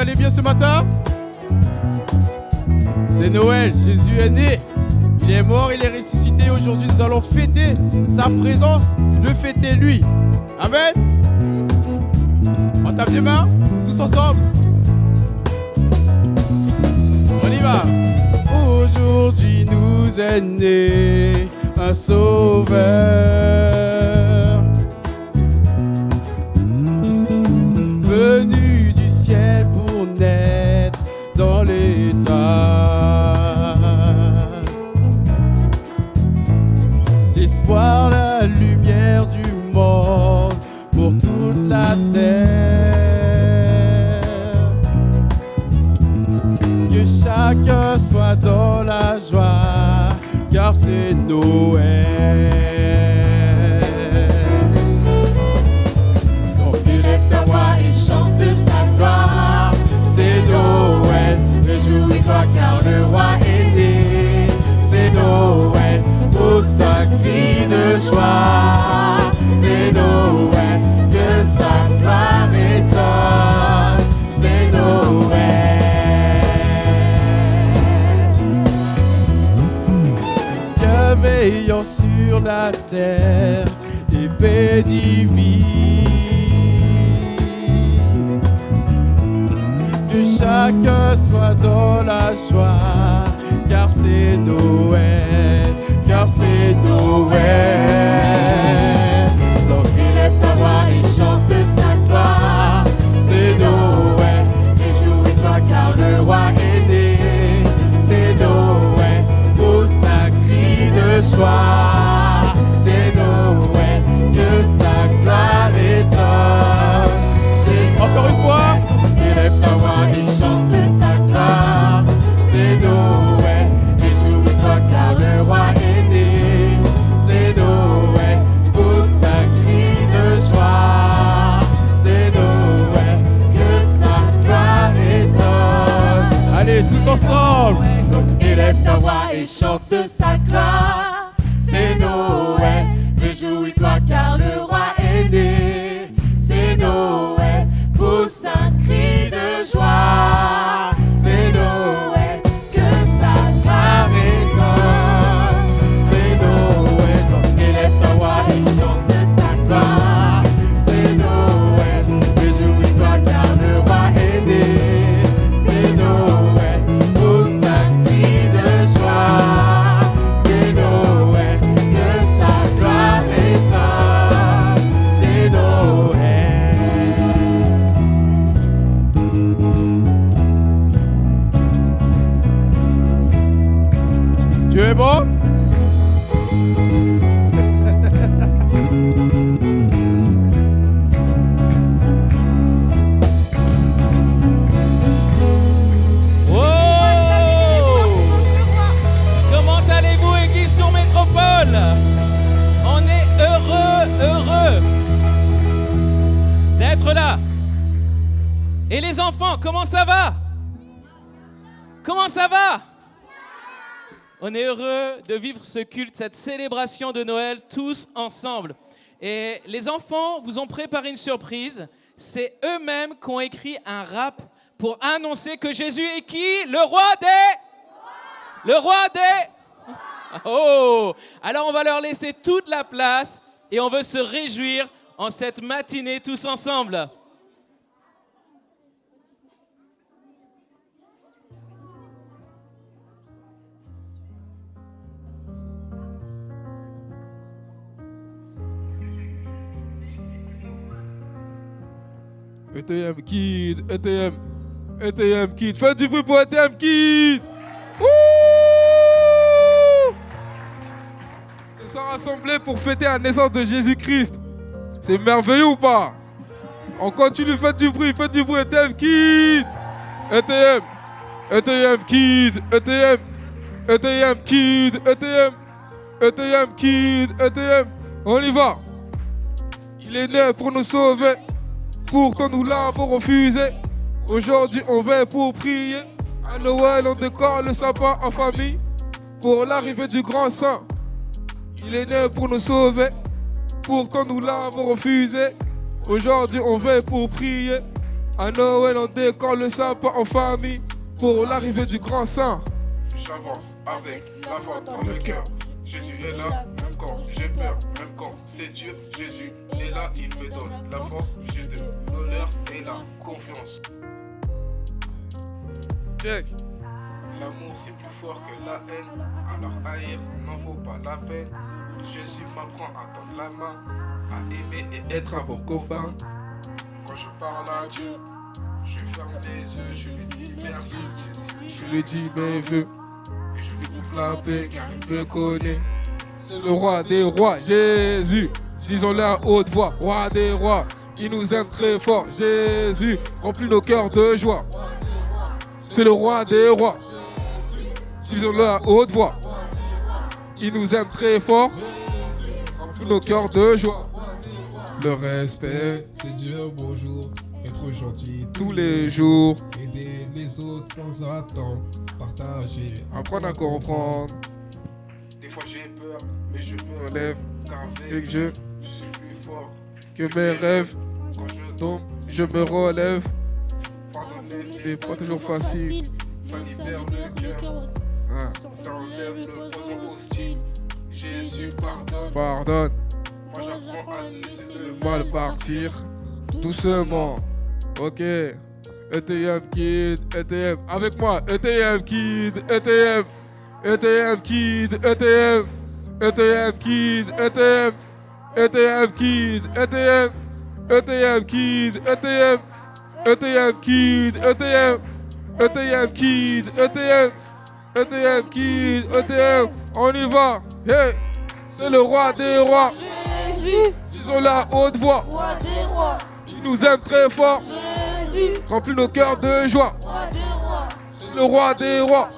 allez bien ce matin? C'est Noël, Jésus est né. Il est mort, il est ressuscité. Aujourd'hui, nous allons fêter sa présence, le fêter lui. Amen. On tape des mains, tous ensemble. On y va. Aujourd'hui nous est né un sauveur, venu du ciel pour naître dans les tas. L'espoir, la lumière du monde pour toute la terre. Que chacun soit dans la joie, car c'est Noël. Donc élève ta voix et chante sa gloire. C'est Noël, réjouis-toi car le roi est né. C'est Noël, pousse un cri de joie. C'est Noël, que sa gloire résonne. C'est Noël. Veillant sur la terre des paix divines. Que chacun soit dans la joie, car c'est Noël, car c'est Noël. Donc élève ta voix et chante sa gloire. C'est Noël, réjouis-toi car le roi est né. C'est Noël, pousse un cri de joie. C'est Noël, que sa gloire résonne. Encore une fois. Élève ta voix et chante sa gloire. C'est Noël, réjouis-toi car le roi est né. C'est Noël, pousse un cri de joie. C'est Noël, que sa gloire résonne. Allez, tous ensemble. Donc élève ta voix et chante sa gloire. C'est Noël, réjouis-toi car le roi est né. C'est Noël, pousse un cri de joie. C'est Noël, que sa gloire résonne. C'est Noël, donc élève ta voix et chante sa gloire. C'est Noël, réjouis-toi car le roi est né. C'est Noël, pousse un cri de joie. C'est Noël, que sa gloire résonne. C'est Noël. Tu es bon? Comment allez-vous, Église Tour Métropole? On est heureux d'être là. Et les enfants, comment ça va? Comment ça va? On est heureux de vivre ce culte, cette célébration de Noël tous ensemble. Et les enfants vous ont préparé une surprise. C'est eux-mêmes qui ont écrit un rap pour annoncer que Jésus est qui? Le roi des... Le roi des... Oh! Alors on va leur laisser toute la place et on veut se réjouir en cette matinée tous ensemble. ETM Kid, ETM Kid, faites du bruit pour ETM Kid. Wouh! Se sont rassemblés pour fêter la naissance de Jésus-Christ. C'est merveilleux ou pas? On continue, faites du bruit, ETM Kid. ETM Kid, ETM Kid, ETM Kid, ETM. On y va. Il est né pour nous sauver. Pourtant nous l'avons refusé. Aujourd'hui on vient pour prier. À Noël on décore le sapin en famille pour l'arrivée du grand saint. Il est né pour nous sauver. Pourtant nous l'avons refusé. Aujourd'hui on vient pour prier. À Noël, on décore le sapin en famille pour l'arrivée du grand saint. J'avance avec la foi dans le cœur. Jésus est là, même quand j'ai peur, même quand c'est Dieu. Jésus est là, il me donne la force, je donne l'honneur et la confiance. Check. L'amour c'est plus fort que la haine, alors haïr n'en vaut pas la peine. Jésus m'apprend à tendre la main, à aimer et être un bon copain. Quand je parle à Dieu, je ferme les yeux, je lui dis merci. Je lui dis mes vœux. Et je lui Ouvre la paix car il me connaît. C'est le roi des rois, Jésus. Disons-le à haute voix, roi des rois. Il nous aime très fort, Jésus. Remplit nos cœurs de joie. C'est le roi des rois. Disons-le à haute voix. Il nous aime très fort. Remplit nos cœurs de joie. Le respect, c'est dire bonjour, être gentil tous les jours. aider les autres sans attendre, partager, Apprendre à comprendre. Des fois j'ai peur, mais je me Relève car et avec que Dieu, je suis plus fort. que mes rêves Quand je tombent, je me relève. pardonne, C'est pas toujours facile. ça libère le cœur, Ah, ça enlève le poison hostile. Jésus pardonne, pardonne. moi j'apprends à laisser le Mal partir doucement. Ok. ETM Kid, ETM. Avec moi. ETM Kid, ETM. ETM Kid, ETM. ETM Kid, ETM. ETM Kid, ETM. ETM Kid, ETM. ETM Kid, ETM. ETM Kid, ETM. ETM Kid, ETM. On y va. Hey. C'est le roi des rois. Jésus, Disons la haute voix. roi des rois. Il nous aime très fort. Jésus, Remplit nos cœurs de joie. roi des rois. C'est le roi des rois.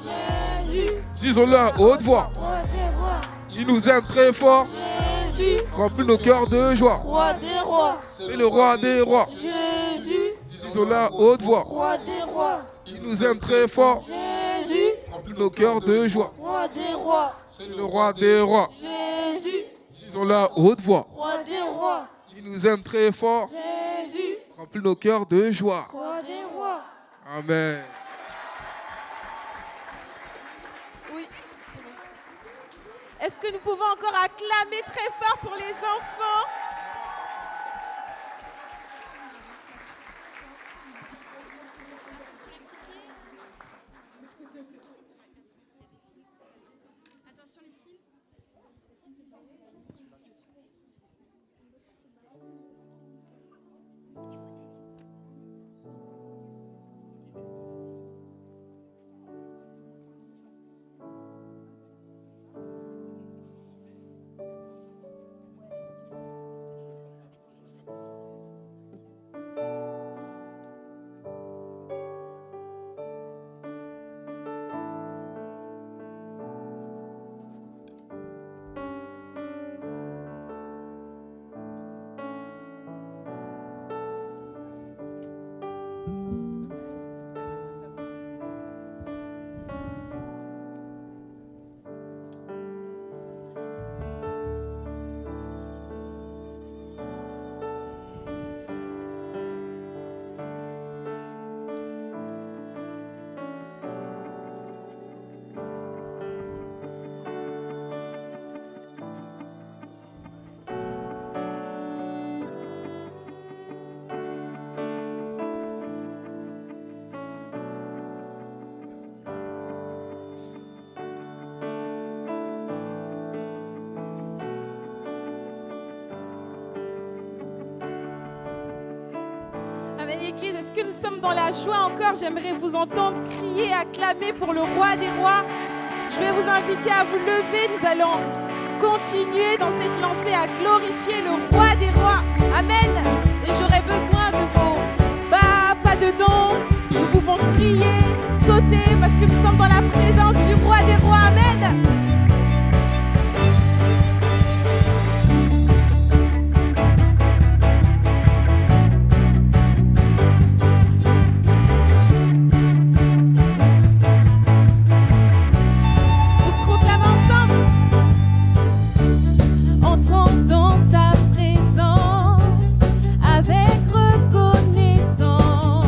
Jésus, Disons-le à haute voix. roi des rois. Il nous aime très fort. Jésus, Remplit nos cœurs de joie. roi des rois. C'est le roi des rois. Jésus, Disons-le à haute voix. roi des rois. Il nous aime très fort. Jésus, Remplit nos cœurs de joie. roi des rois. C'est le roi des rois. Jésus, Disons-le à haute voix. roi des rois. Il nous aime très fort. Jésus, Remplit nos cœurs de joie. roi des rois. Amen. Oui. Est-ce que nous pouvons encore acclamer très fort pour les enfants? Amen, Église. Est-ce que nous sommes dans la joie encore? J'aimerais vous entendre crier, acclamer pour le roi des rois. Je vais vous inviter à vous lever. Nous allons continuer dans cette lancée à glorifier le roi des rois. Amen. Et j'aurai besoin de vos pas de danse. Nous pouvons crier, sauter parce que nous sommes dans la présence du roi des rois. Amen. Dans sa présence, avec reconnaissance.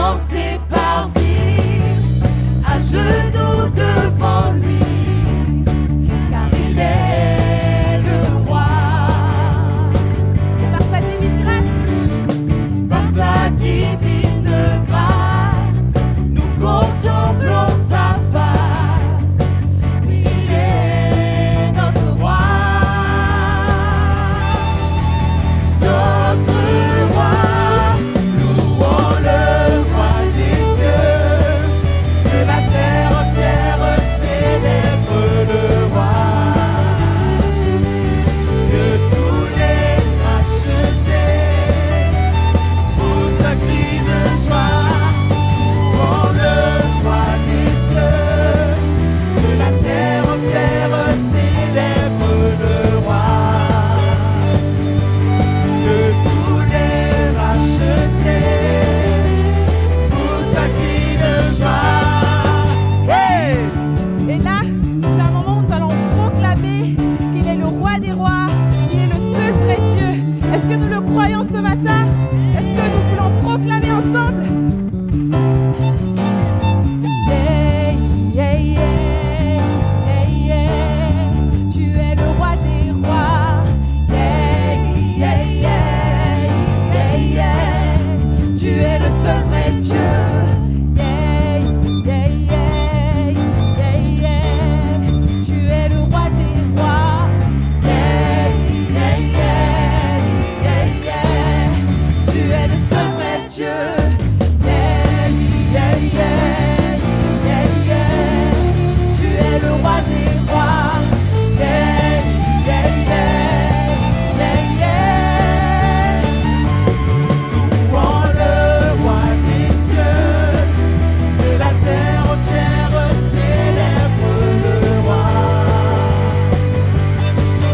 commencer par vivre à genoux devant lui, car il est le roi. Par sa divine grâce, par sa divine grâce, nous contemplons sa face. Oui, il est notre roi. Notre roi, louons le roi des cieux, que la terre entière célèbre le roi, que tous les rachetés poussent un cri de joie. Louons le roi des cieux, que la terre entière célèbre le roi, que tous les rachetés poussent un cri de joie. Hey! Et là, c'est un moment où nous allons proclamer qu'il est le roi des rois, il est le seul vrai Dieu. Est-ce que nous le croyons ce matin? Est-ce que nous voulons proclamer ensemble? Yeah, yeah, yeah, yeah, yeah. Tu es le roi des rois. Yeah, yeah, yeah, yeah, yeah. Tu es le seul vrai Dieu. Yeah, yeah, yeah, yeah, yeah. Tu es le roi des rois. Yeah, yeah, yeah, yeah, yeah. Tu es le seul vrai Dieu. Yeah, yeah, yeah, yeah, yeah. Tu es le roi des rois. Yeah, yeah, yeah, yeah, yeah. Louons le roi des cieux, que la terre entière célèbre le roi,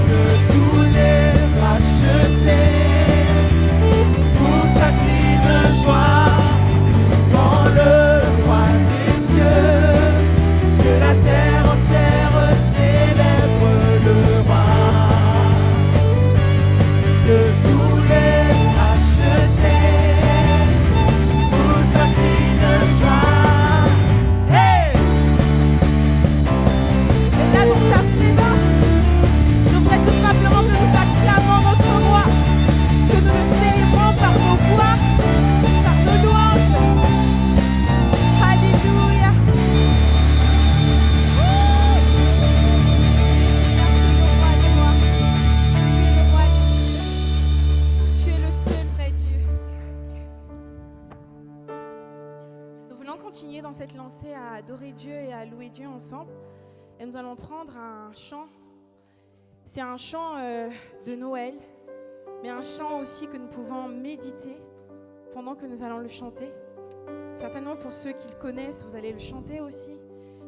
que tous les rachetés poussent un cri de joie. Louons le roi des cieux, que la terre entière célèbre le roi, que tous les rachetés poussent un cri de joie. Hey! Et là, dans sa présence, je voudrais tout simplement que nous acclamons notre roi, que nous le célébrons par nos voix, par nos louanges. Alléluia. Seigneur, tu es le roi des rois. Tu es le roi des cieux. Tu es le seul vrai Dieu. Nous voulons continuer dans cette lancée à adorer Dieu et à louer Dieu ensemble. Et nous allons prendre un chant. C'est un chant de Noël, mais un chant aussi que nous pouvons méditer pendant que nous allons le chanter. Certainement pour ceux qui le connaissent, vous allez le chanter aussi.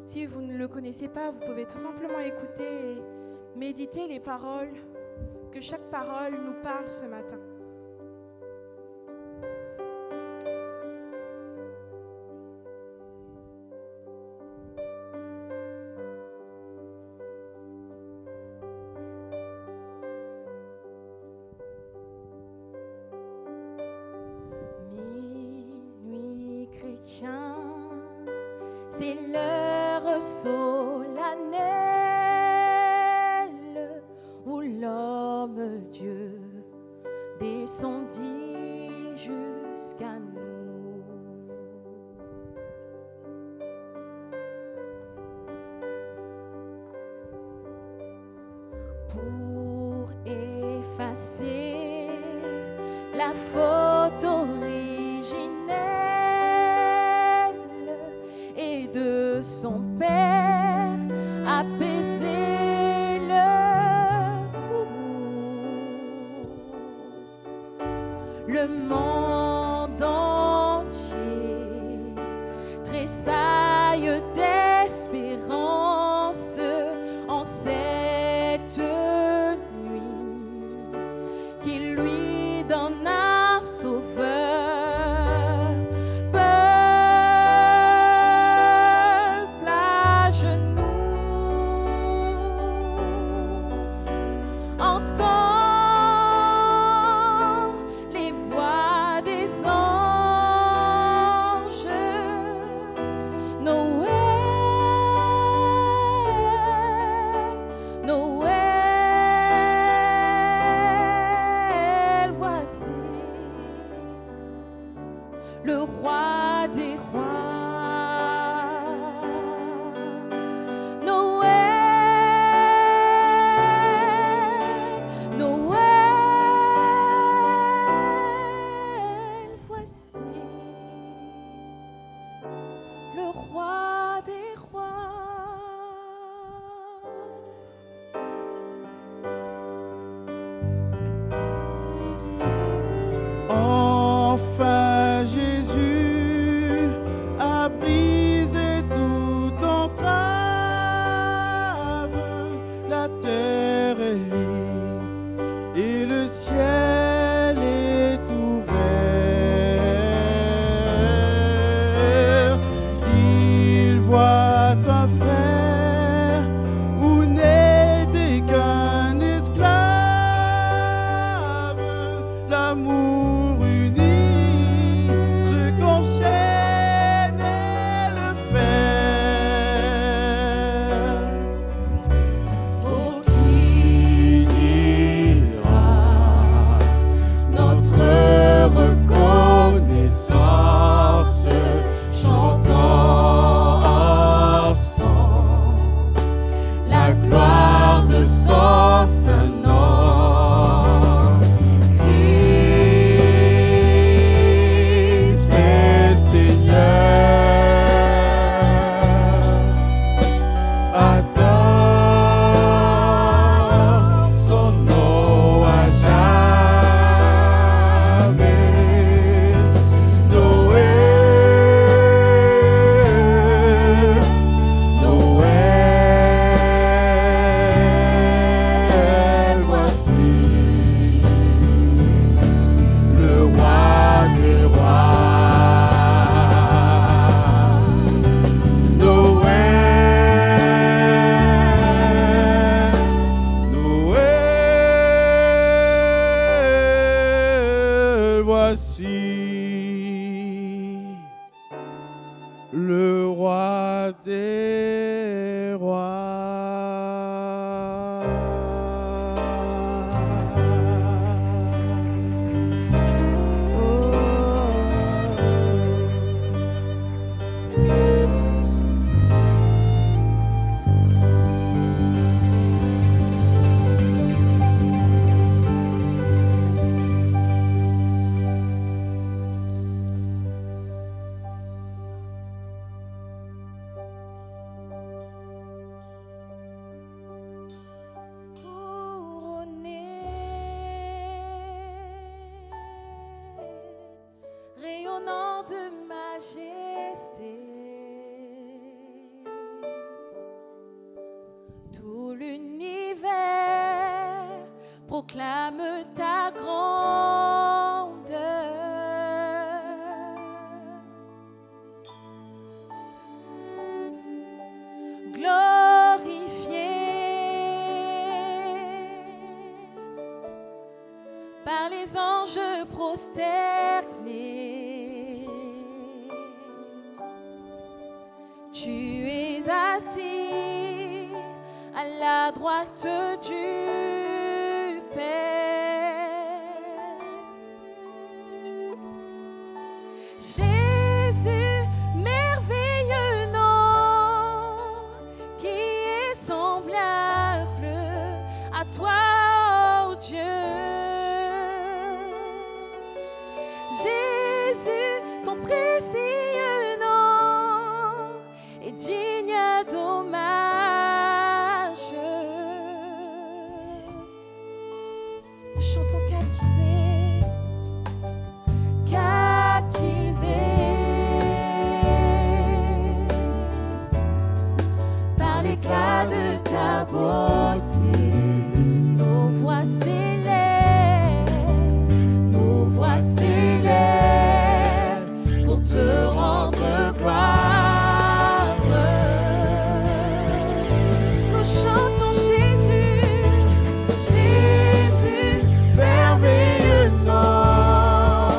Si vous ne le connaissez pas, vous pouvez tout simplement écouter et méditer les paroles, que chaque parole nous parle ce matin. Minuit chrétien, c'est l'heure solennelle où l'homme Dieu descendit jusqu'à nous. Pour effacer la faute originelle et de son Père apaiser le courroux. Le monde entier tressaille d'espérance en cette nuit qui lui donne un sauveur. Peuple à genoux, entends les voix des anges roi des rois. Noël, Noël, voici le roi des rois. Enfin Jésus a brisé toute entrave, la terre est libre et le ciel est ouvert. Il voit un frère où n'était qu'un esclave, l'amour uni, ce qu'enchaînait le fer. Oh, qui dira notre reconnaissance, chantant ensemble la gloire de son Saint nom. Christ est Seigneur, attends son nom à jamais. Noël, Noël, voici le roi des rois. Noël, Noël, voici le roi des Couronné, rayonnant de majesté, tout l'univers proclame ta grandeur. Glorifié par les anges prosternés, tu es assis à la droite du Père. Jésus, merveilleux nom, qui est semblable à toi, ô Dieu. Jésus, ton précieux nom est digne d'hommage. Nous chantons captivés, captivés par l'éclat de ta beauté. Nos voix s'élèvent, nos voix s'élèvent pour te rendre gloire. Nous chantons Jésus, Jésus, merveilleux nom,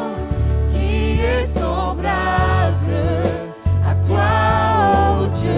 qui est semblable à toi, ô Dieu.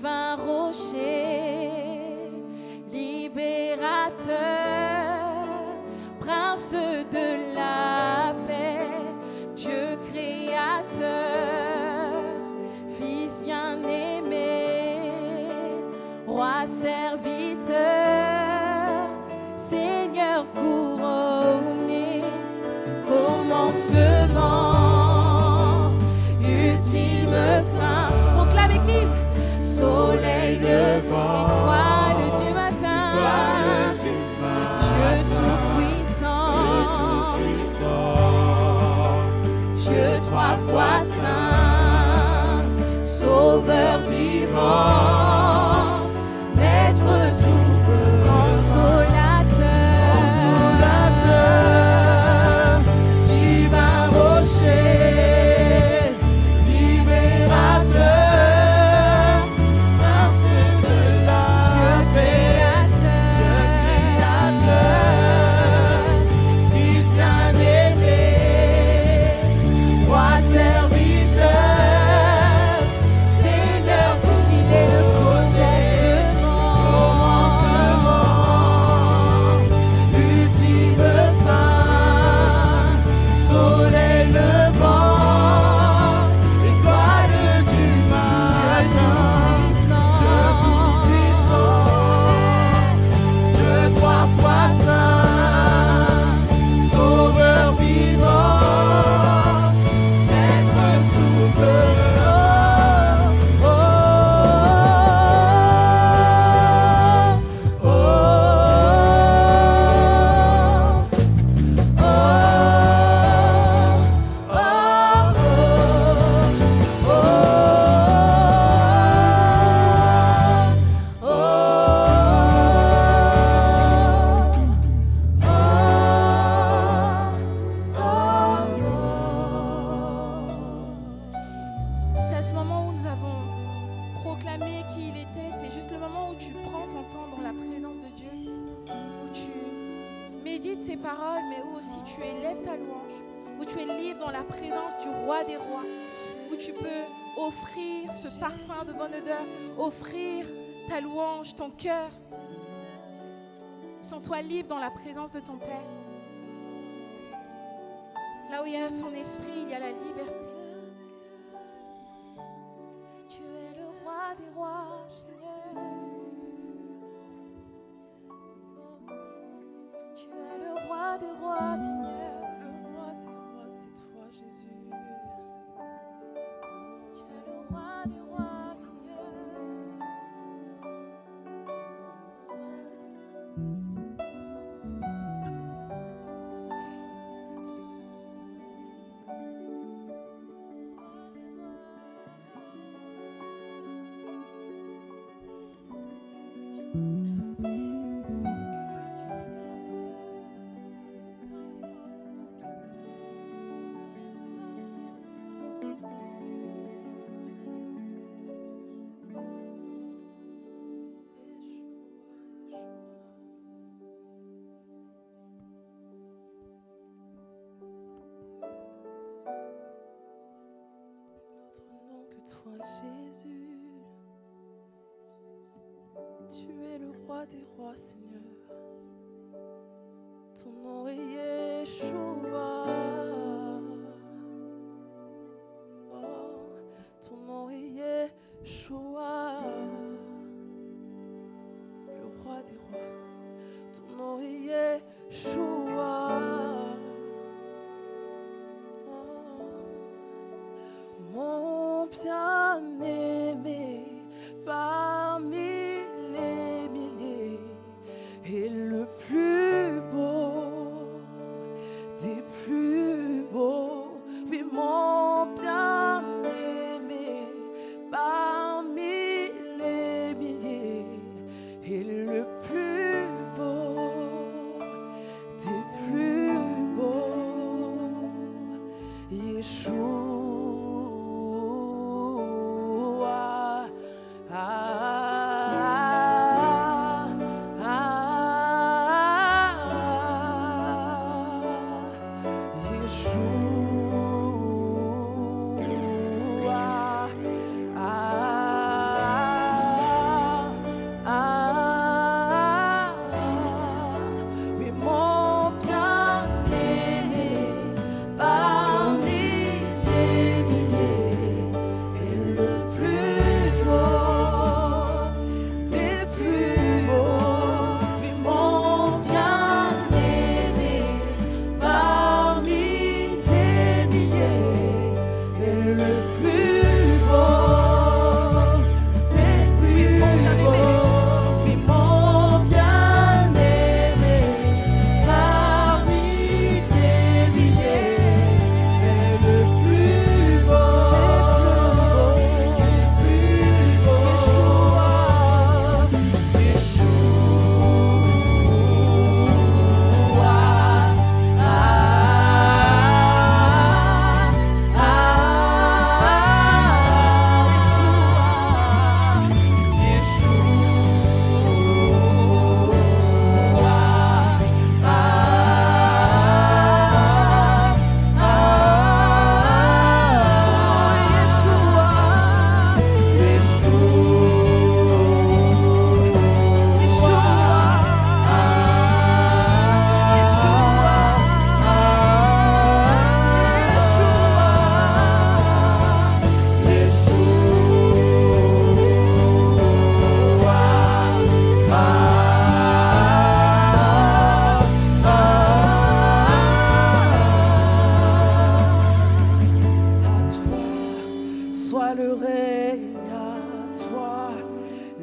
divin rocher, libérateur, prince de la paix, Dieu créateur, Fils bien-aimé, Roi serviteur, Seigneur couronné, commencement, ultime fin. Proclame Église. Soleil levant, étoile du matin, Dieu tout-puissant, Dieu trois fois saint, Sauveur vivant, Maître souverain, consolateur, divin rocher, libérateur, prince de la paix, Dieu créateur, Fils bien-aimé, Roi serviteur, Seigneur, il est le commencement, ultime fin, soleil levant, étoile du matin, Dieu tout-puissant, Dieu trois fois saint, Sauveur vivant, Maître souverain. Oh, oh, oh, c'est à ce moment où nous avons proclamé qui il était. C'est juste le moment où tu prends ton temps dans la présence de Dieu, où tu médites ses paroles, mais où aussi tu élèves ta louange, où tu es libre dans la présence du Roi des rois, où tu peux offrir ce parfum de bonne odeur, offrir ta louange, ton cœur. Sens-toi libre dans la présence de ton Père. Là où il y a son esprit, il y a la liberté. Tu es le roi des rois, Seigneur. Tu es le roi des rois, Seigneur. Le roi des rois, c'est toi, Jésus. Tu es le roi des rois, Seigneur. Notre nom que toi, Jésus. Tu es le roi des rois, Seigneur. Ton nom est Yeshua. Oh, ton nom est Yeshua. Le roi des rois. Ton nom est Yeshua. Mon bien-aimé parmi les milliers et le plus beau des plus beaux. Oui, mon bien-aimé parmi les milliers et le plus beau des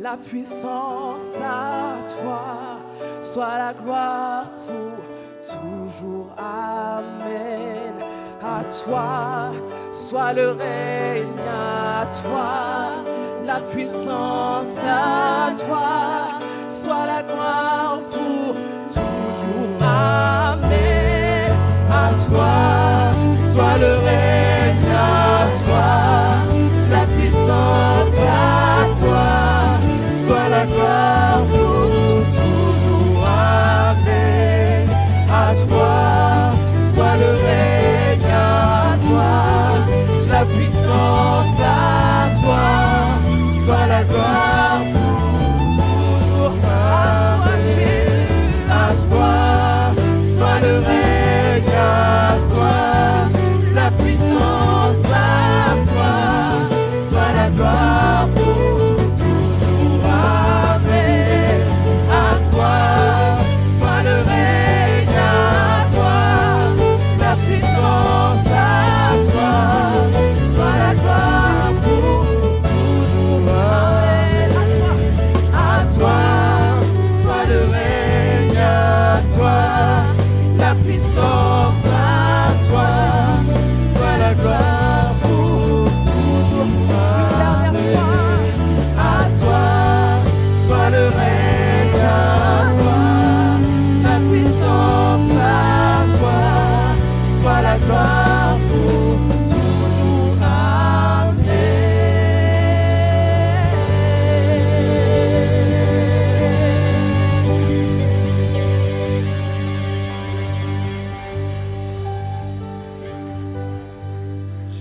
la puissance à toi, soit la gloire pour toujours. Amen. À toi, soit le règne, à toi, la puissance à toi, soit la gloire pour toujours. Amen. À toi, soit le règne, à toi, la puissance à toi, soit la gloire pour toujours. Amen. À toi, soit le règne, à toi, la puissance à toi, soit la gloire pour toujours. À toi, Jésus, à toi, soit le règne, à toi, la puissance à toi, soit la gloire pour toujours. Amen. À toi, soit le règne, à toi, la puissance à toi, soit la gloire pour toujours. Amen. À toi, soit le règne, à toi, la puissance à toi, soit la gloire pour toujours. Une dernière fois. À toi, soit le règne, à toi, la puissance à toi, soit la gloire pour toujours. Amen.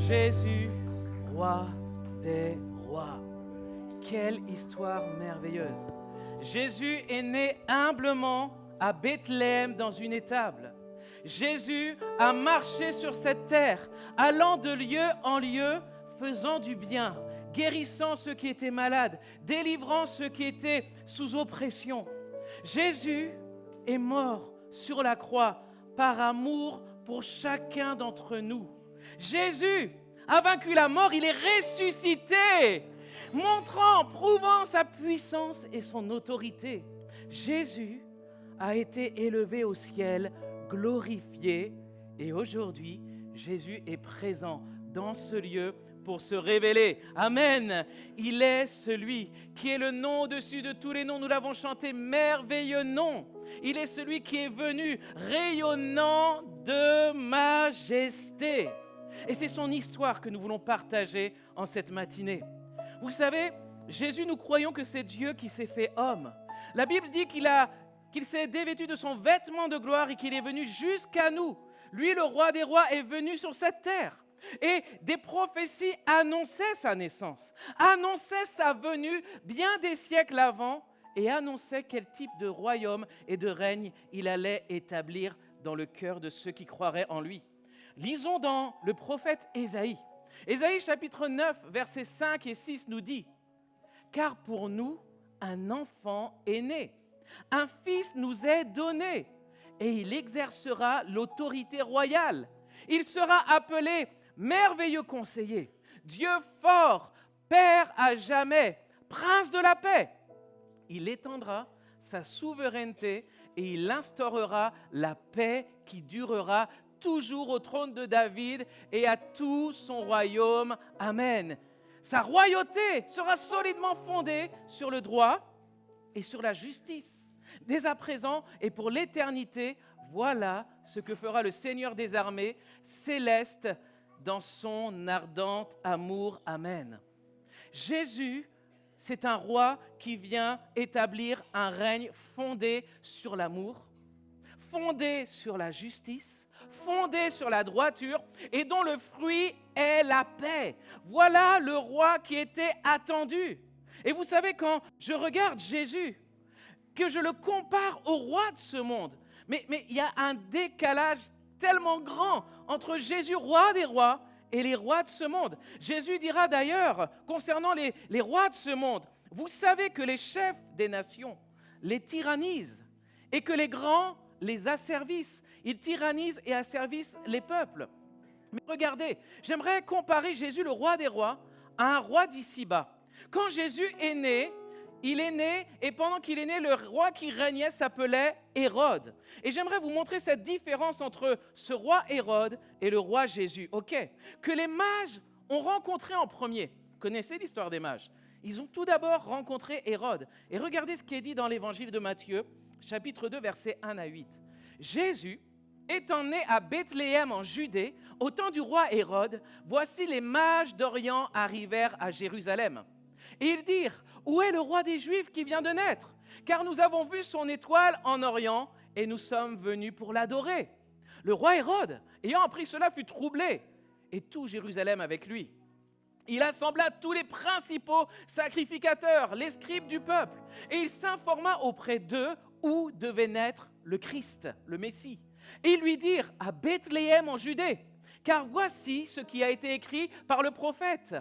Jésus, roi des rois. Quelle histoire merveilleuse. Jésus est né humblement à Bethléem dans une étable. Jésus a marché sur cette terre, allant de lieu en lieu, faisant du bien, guérissant ceux qui étaient malades, délivrant ceux qui étaient sous oppression. Jésus est mort sur la croix par amour pour chacun d'entre nous. Jésus a vaincu la mort, il est ressuscité, montrant, prouvant sa puissance et son autorité. Jésus a été élevé au ciel, glorifié, et aujourd'hui, Jésus est présent dans ce lieu pour se révéler. Amen. Il est celui qui est le nom au-dessus de tous les noms. Nous l'avons chanté, merveilleux nom. Il est celui qui est venu rayonnant de majesté. Et c'est son histoire que nous voulons partager en cette matinée. Vous savez, Jésus, nous croyons que c'est Dieu qui s'est fait homme. La Bible dit qu'il s'est dévêtu de son vêtement de gloire et qu'il est venu jusqu'à nous. Lui, le roi des rois, est venu sur cette terre. Et des prophéties annonçaient sa naissance, annonçaient sa venue bien des siècles avant et annonçaient quel type de royaume et de règne il allait établir dans le cœur de ceux qui croiraient en lui. Lisons dans le prophète Ésaïe. Ésaïe chapitre 9, versets 5 et 6 nous dit « Car pour nous, un enfant est né, un fils nous est donné, et il exercera l'autorité royale. Il sera appelé merveilleux conseiller, Dieu fort, Père à jamais, Prince de la paix. Il étendra sa souveraineté et il instaurera la paix qui durera toujours au trône de David et à tout son royaume. Amen. Sa royauté sera solidement fondée sur le droit et sur la justice. Dès à présent et pour l'éternité, voilà ce que fera le Seigneur des armées, céleste, dans son ardent amour. Amen. Jésus, c'est un roi qui vient établir un règne fondé sur l'amour, fondé sur la justice, fondé sur la droiture et dont le fruit est la paix. Voilà le roi qui était attendu. Et vous savez, quand je regarde Jésus, que je le compare au roi de ce monde, mais il y a un décalage tellement grand entre Jésus, roi des rois, et les rois de ce monde. Jésus dira d'ailleurs, concernant les rois de ce monde, vous savez que les chefs des nations les tyrannisent et que les grands les asservissent. Ils tyrannisent et asservissent les peuples. Mais regardez, j'aimerais comparer Jésus, le roi des rois, à un roi d'ici-bas. Quand Jésus est né, il est né, et pendant qu'il est né, le roi qui régnait s'appelait Hérode. Et j'aimerais vous montrer cette différence entre ce roi Hérode et le roi Jésus. Ok, que les mages ont rencontré en premier. Vous connaissez l'histoire des mages? Ils ont tout d'abord rencontré Hérode. Et regardez ce qui est dit dans l'évangile de Matthieu, chapitre 2, versets 1 à 8. Jésus, étant né à Bethléem en Judée, au temps du roi Hérode, voici les mages d'Orient arrivèrent à Jérusalem. Et ils dirent, où est le roi des Juifs qui vient de naître? Car nous avons vu son étoile en Orient et nous sommes venus pour l'adorer. Le roi Hérode, ayant appris cela, fut troublé, et tout Jérusalem avec lui. Il assembla tous les principaux sacrificateurs, les scribes du peuple, et il s'informa auprès d'eux où devait naître le Christ, le Messie. Et ils lui dirent, à Bethléem en Judée, car voici ce qui a été écrit par le prophète.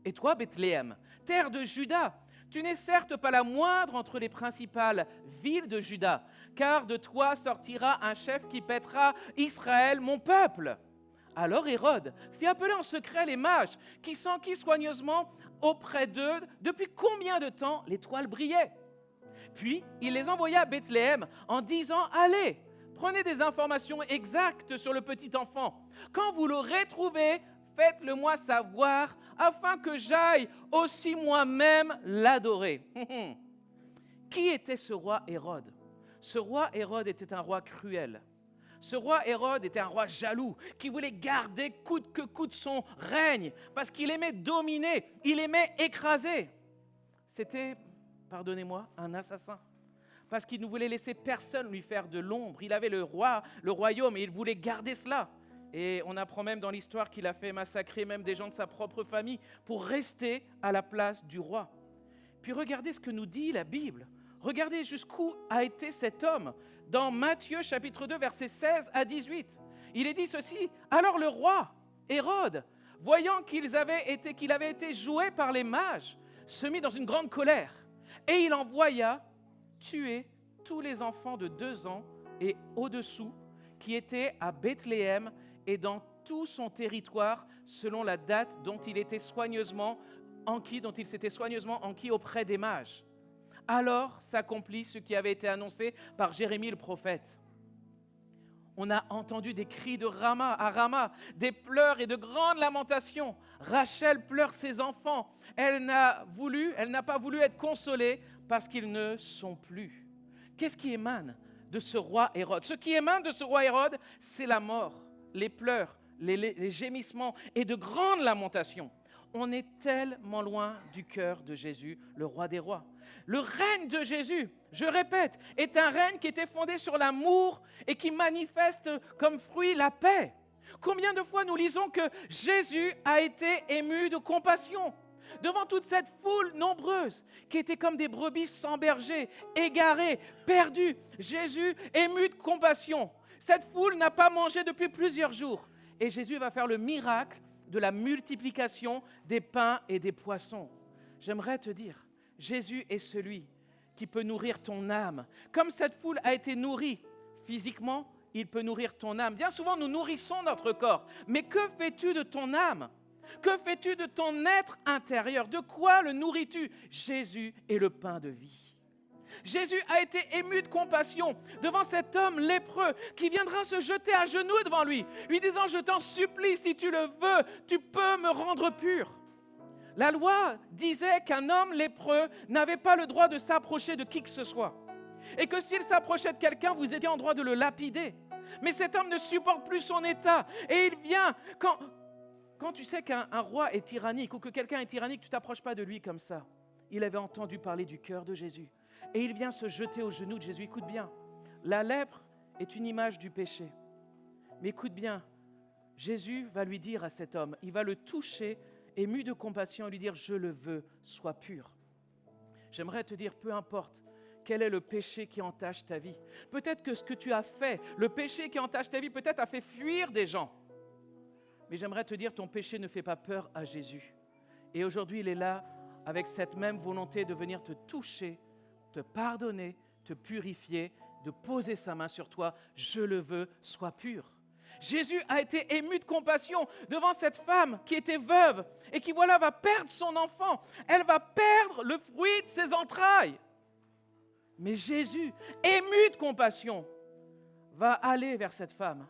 Et toi, Bethléem, terre de Juda, tu n'es certes pas la moindre entre les principales villes de Juda, car de toi sortira un chef qui paîtra Israël, mon peuple. Alors Hérode fit appeler en secret les mages, qui s'enquirent soigneusement auprès d'eux depuis combien de temps l'étoile brillait. Puis il les envoya à Bethléem en disant, allez, prenez des informations exactes sur le petit enfant. Quand vous l'aurez trouvé, faites-le moi savoir, afin que j'aille aussi moi-même l'adorer. Qui était ce roi Hérode? Ce roi Hérode était un roi cruel. Ce roi Hérode était un roi jaloux, qui voulait garder coûte que coûte son règne, parce qu'il aimait dominer, il aimait écraser. C'était, pardonnez-moi, un assassin. Parce qu'il ne voulait laisser personne lui faire de l'ombre. Il avait le royaume, et il voulait garder cela. Et on apprend même dans l'histoire qu'il a fait massacrer même des gens de sa propre famille pour rester à la place du roi. Puis regardez ce que nous dit la Bible. Regardez jusqu'où a été cet homme. Dans Matthieu chapitre 2, versets 16 à 18. Il est dit ceci, alors le roi Hérode, voyant qu'il avait été joué par les mages, se mit dans une grande colère. Et il envoya tuer tous les enfants de 2 ans et au-dessous qui étaient à Bethléem et dans tout son territoire, selon la date dont il s'était soigneusement enquis auprès des mages. Alors s'accomplit ce qui avait été annoncé par Jérémie le prophète. On a entendu des cris à Rama, des pleurs et de grandes lamentations. Rachel pleure ses enfants. Elle n'a pas voulu être consolée parce qu'ils ne sont plus. Qu'est-ce qui émane de ce roi Hérode? Ce qui émane de ce roi Hérode, c'est la mort, les pleurs, les gémissements et de grandes lamentations. On est tellement loin du cœur de Jésus, le roi des rois. Le règne de Jésus, je répète, est un règne qui était fondé sur l'amour et qui manifeste comme fruit la paix. Combien de fois nous lisons que Jésus a été ému de compassion devant toute cette foule nombreuse qui était comme des brebis sans berger, égarées, perdues. Jésus ému de compassion. Cette foule n'a pas mangé depuis plusieurs jours et Jésus va faire le miracle de la multiplication des pains et des poissons. J'aimerais te dire, Jésus est celui qui peut nourrir ton âme. Comme cette foule a été nourrie physiquement, il peut nourrir ton âme. Bien souvent, nous nourrissons notre corps. Mais que fais-tu de ton âme? Que fais-tu de ton être intérieur? De quoi le nourris-tu? Jésus est le pain de vie. Jésus a été ému de compassion devant cet homme lépreux qui viendra se jeter à genoux devant lui, lui disant, je t'en supplie, si tu le veux, tu peux me rendre pur. La loi disait qu'un homme lépreux n'avait pas le droit de s'approcher de qui que ce soit. Et que s'il s'approchait de quelqu'un, vous étiez en droit de le lapider. Mais cet homme ne supporte plus son état. Et il vient, quand tu sais qu'un roi est tyrannique ou que quelqu'un est tyrannique, tu ne t'approches pas de lui comme ça. Il avait entendu parler du cœur de Jésus. Et il vient se jeter aux genoux de Jésus. Écoute bien, la lèpre est une image du péché. Mais écoute bien, Jésus va lui dire à cet homme, il va le toucher, ému de compassion, et lui dire, je le veux, sois pur. J'aimerais te dire, peu importe quel est le péché qui entache ta vie. Peut-être que ce que tu as fait, le péché qui entache ta vie, peut-être a fait fuir des gens. Mais j'aimerais te dire, ton péché ne fait pas peur à Jésus. Et aujourd'hui, il est là avec cette même volonté de venir te toucher, te pardonner, te purifier, de poser sa main sur toi. Je le veux, sois pur. Jésus a été ému de compassion devant cette femme qui était veuve et qui, voilà, va perdre son enfant. Elle va perdre le fruit de ses entrailles. Mais Jésus, ému de compassion, va aller vers cette femme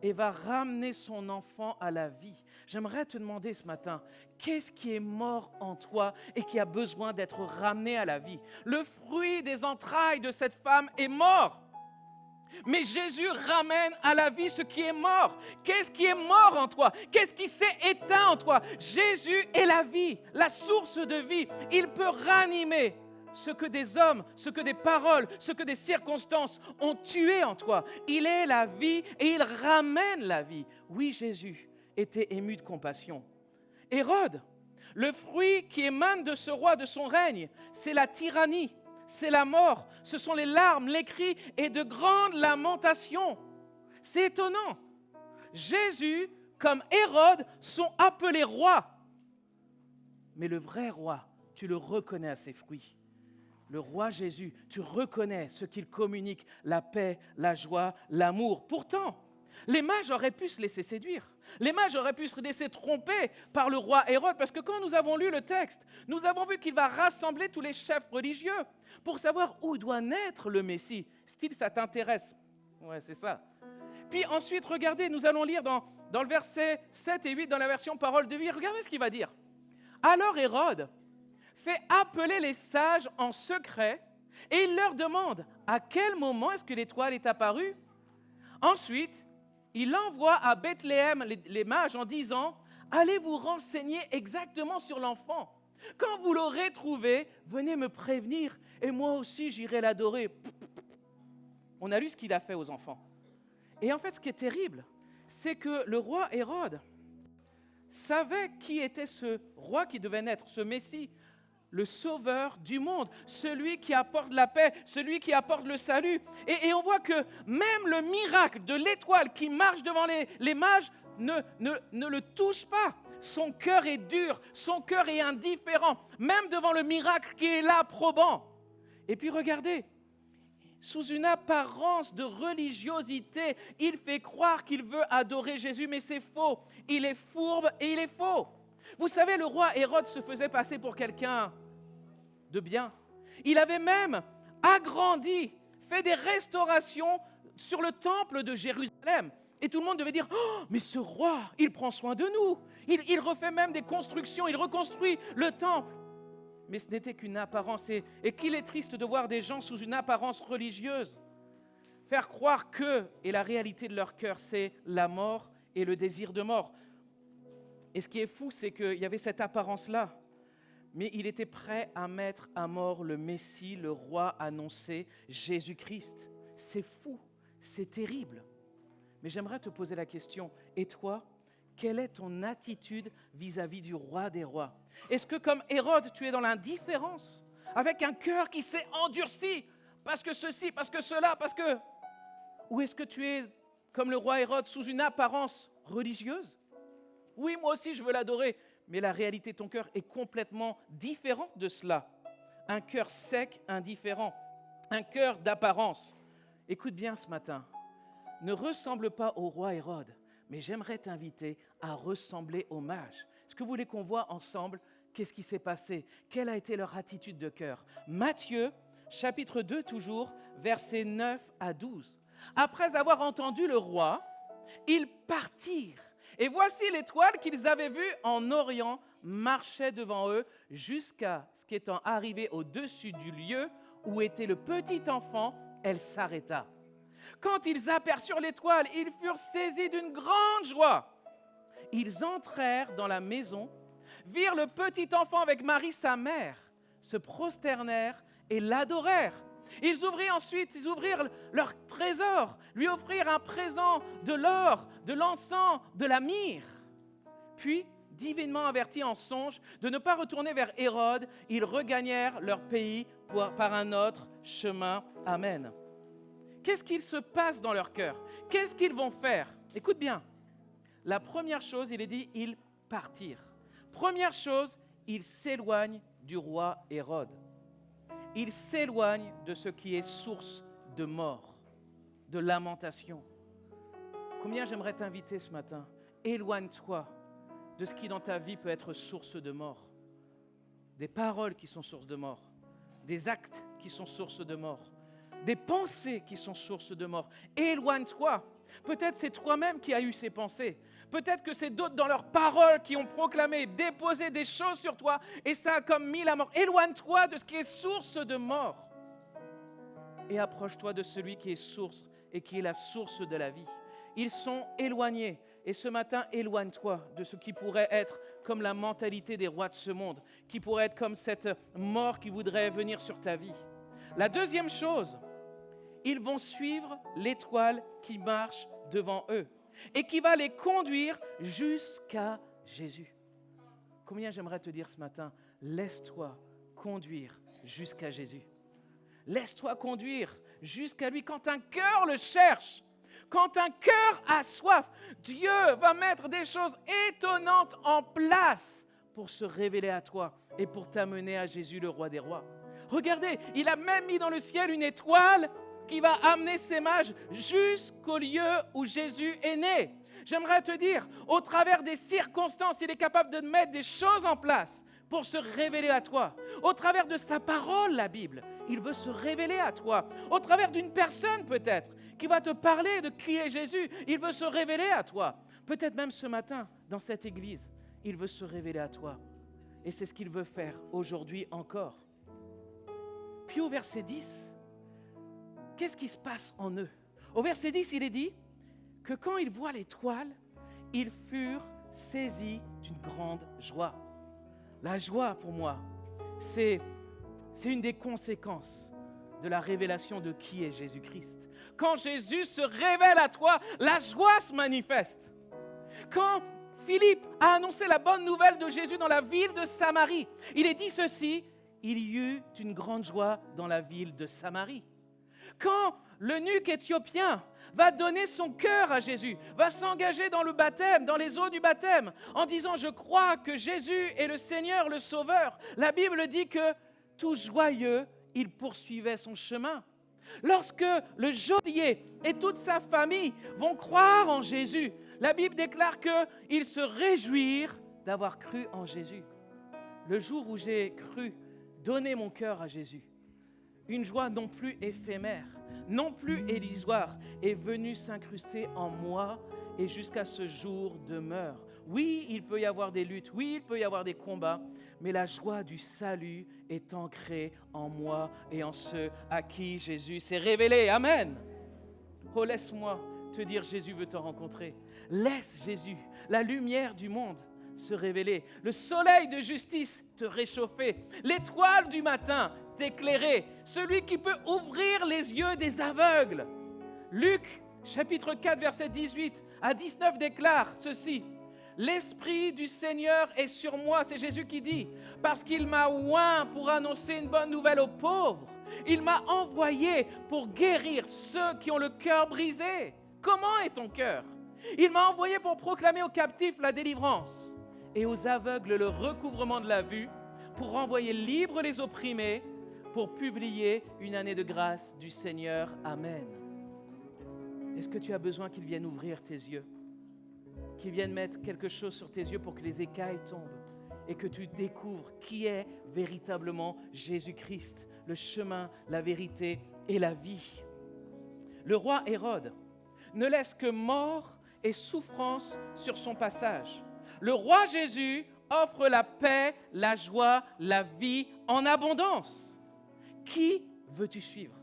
et va ramener son enfant à la vie. J'aimerais te demander ce matin, qu'est-ce qui est mort en toi et qui a besoin d'être ramené à la vie? Le fruit des entrailles de cette femme est mort. Mais Jésus ramène à la vie ce qui est mort. Qu'est-ce qui est mort en toi? Qu'est-ce qui s'est éteint en toi? Jésus est la vie, la source de vie. Il peut ranimer ce que des hommes, ce que des paroles, ce que des circonstances ont tué en toi. Il est la vie et il ramène la vie. Oui, Jésus était ému de compassion. Hérode, le fruit qui émane de ce roi, de son règne, c'est la tyrannie, c'est la mort, ce sont les larmes, les cris et de grandes lamentations. C'est étonnant. Jésus, comme Hérode, sont appelés rois. Mais le vrai roi, tu le reconnais à ses fruits. Le roi Jésus, tu reconnais ce qu'il communique, la paix, la joie, l'amour. Pourtant, les mages auraient pu se laisser séduire. Les mages auraient pu se laisser tromper par le roi Hérode, parce que quand nous avons lu le texte, nous avons vu qu'il va rassembler tous les chefs religieux pour savoir où doit naître le Messie. Style, ça t'intéresse? Ouais, c'est ça. Puis ensuite, regardez, nous allons lire dans le verset 7 et 8, dans la version Parole de vie. Regardez ce qu'il va dire. Alors Hérode fait appeler les sages en secret et il leur demande à quel moment est-ce que l'étoile est apparue. Ensuite, il envoie à Bethléem les mages en disant « Allez vous renseigner exactement sur l'enfant. Quand vous l'aurez trouvé, venez me prévenir et moi aussi j'irai l'adorer. » On a lu ce qu'il a fait aux enfants. Et en fait, ce qui est terrible, c'est que le roi Hérode savait qui était ce roi qui devait naître, ce Messie, le sauveur du monde, celui qui apporte la paix, celui qui apporte le salut. Et on voit que même le miracle de l'étoile qui marche devant les mages ne le touche pas. Son cœur est dur, son cœur est indifférent, même devant le miracle qui est là, probant. Et puis regardez, sous une apparence de religiosité, il fait croire qu'il veut adorer Jésus, mais c'est faux. Il est fourbe et il est faux. Vous savez, le roi Hérode se faisait passer pour quelqu'un de bien. Il avait même agrandi, fait des restaurations sur le temple de Jérusalem. Et tout le monde devait dire « Oh, mais ce roi, il prend soin de nous. Il refait même des constructions, il reconstruit le temple. » Mais ce n'était qu'une apparence. Et qu'il est triste de voir des gens sous une apparence religieuse faire croire que, et la réalité de leur cœur, c'est la mort et le désir de mort. Et ce qui est fou, c'est qu'il y avait cette apparence-là, mais il était prêt à mettre à mort le Messie, le roi annoncé, Jésus-Christ. C'est fou, c'est terrible. Mais j'aimerais te poser la question, et toi, quelle est ton attitude vis-à-vis du roi des rois? Est-ce que comme Hérode, tu es dans l'indifférence, avec un cœur qui s'est endurci, parce que ceci, parce que cela, parce que... Ou est-ce que tu es comme le roi Hérode, sous une apparence religieuse? Oui, moi aussi, je veux l'adorer, mais la réalité de ton cœur est complètement différente de cela. Un cœur sec, indifférent, un cœur d'apparence. Écoute bien ce matin, ne ressemble pas au roi Hérode, mais j'aimerais t'inviter à ressembler aux mages. Est-ce que vous voulez qu'on voit ensemble qu'est-ce qui s'est passé? Quelle a été leur attitude de cœur? Matthieu, chapitre 2 toujours, versets 9 à 12. Après avoir entendu le roi, ils partirent. Et voici l'étoile qu'ils avaient vue en Orient marchait devant eux jusqu'à ce qu'étant arrivée au-dessus du lieu où était le petit enfant, elle s'arrêta. Quand ils aperçurent l'étoile, ils furent saisis d'une grande joie. Ils entrèrent dans la maison, virent le petit enfant avec Marie, sa mère, se prosternèrent et l'adorèrent. Ils ouvrirent leur trésor, lui offrirent un présent de l'or, de l'encens, de la myrrhe. Puis, divinement avertis en songe de ne pas retourner vers Hérode, ils regagnèrent leur pays par un autre chemin. Amen. Qu'est-ce qu'il se passe dans leur cœur? Qu'est-ce qu'ils vont faire? Écoute bien. La première chose, il est dit, ils partirent. Première chose, ils s'éloignent du roi Hérode. Ils s'éloignent de ce qui est source de mort, de lamentation. Combien j'aimerais t'inviter ce matin, éloigne-toi de ce qui dans ta vie peut être source de mort. Des paroles qui sont source de mort, des actes qui sont source de mort, des pensées qui sont source de mort. Éloigne-toi. Peut-être c'est toi-même qui as eu ces pensées. Peut-être que c'est d'autres dans leurs paroles qui ont proclamé, déposé des choses sur toi et ça a comme mis la mort. Éloigne-toi de ce qui est source de mort et approche-toi de celui qui est source et qui est la source de la vie. Ils sont éloignés. Et ce matin, éloigne-toi de ce qui pourrait être comme la mentalité des rois de ce monde, qui pourrait être comme cette mort qui voudrait venir sur ta vie. La deuxième chose, ils vont suivre l'étoile qui marche devant eux et qui va les conduire jusqu'à Jésus. Combien j'aimerais te dire ce matin, laisse-toi conduire jusqu'à Jésus. Laisse-toi conduire jusqu'à lui quand un cœur le cherche. Quand un cœur a soif, Dieu va mettre des choses étonnantes en place pour se révéler à toi et pour t'amener à Jésus, le roi des rois. Regardez, il a même mis dans le ciel une étoile qui va amener ses mages jusqu'au lieu où Jésus est né. J'aimerais te dire, au travers des circonstances, il est capable de mettre des choses en place pour se révéler à toi. Au travers de sa parole, la Bible, il veut se révéler à toi. Au travers d'une personne peut-être qui va te parler de qui est Jésus, il veut se révéler à toi. Peut-être même ce matin, dans cette église, il veut se révéler à toi. Et c'est ce qu'il veut faire aujourd'hui encore. Puis au verset 10, qu'est-ce qui se passe en eux? Au verset 10, il est dit que quand ils voient l'étoile, ils furent saisis d'une grande joie. La joie, pour moi, c'est une des conséquences de la révélation de qui est Jésus-Christ. Quand Jésus se révèle à toi, la joie se manifeste. Quand Philippe a annoncé la bonne nouvelle de Jésus dans la ville de Samarie, il est dit ceci, il y eut une grande joie dans la ville de Samarie. Quand l'eunuque éthiopien va donner son cœur à Jésus, va s'engager dans le baptême, dans les eaux du baptême, en disant « Je crois que Jésus est le Seigneur, le Sauveur », la Bible dit que tout joyeux, il poursuivait son chemin. Lorsque le geôlier et toute sa famille vont croire en Jésus, la Bible déclare qu'ils se réjouirent d'avoir cru en Jésus. Le jour où j'ai cru donner mon cœur à Jésus, une joie non plus éphémère, non plus illusoire, est venue s'incruster en moi et jusqu'à ce jour demeure. Oui, il peut y avoir des luttes, oui, il peut y avoir des combats, mais la joie du salut est ancrée en moi et en ceux à qui Jésus s'est révélé. Amen. Oh, laisse-moi te dire, Jésus veut te rencontrer. Laisse Jésus, la lumière du monde, se révéler. Le soleil de justice te réchauffer. L'étoile du matin t'éclairer. Celui qui peut ouvrir les yeux des aveugles. Luc, chapitre 4, verset 18 à 19 déclare ceci. L'Esprit du Seigneur est sur moi, c'est Jésus qui dit, parce qu'il m'a oint pour annoncer une bonne nouvelle aux pauvres. Il m'a envoyé pour guérir ceux qui ont le cœur brisé. Comment est ton cœur? Il m'a envoyé pour proclamer aux captifs la délivrance et aux aveugles le recouvrement de la vue, pour renvoyer libres les opprimés, pour publier une année de grâce du Seigneur. Amen. Est-ce que tu as besoin qu'il vienne ouvrir tes yeux? Qu'il vienne mettre quelque chose sur tes yeux pour que les écailles tombent et que tu découvres qui est véritablement Jésus-Christ, le chemin, la vérité et la vie. Le roi Hérode ne laisse que mort et souffrance sur son passage. Le roi Jésus offre la paix, la joie, la vie en abondance. Qui veux-tu suivre?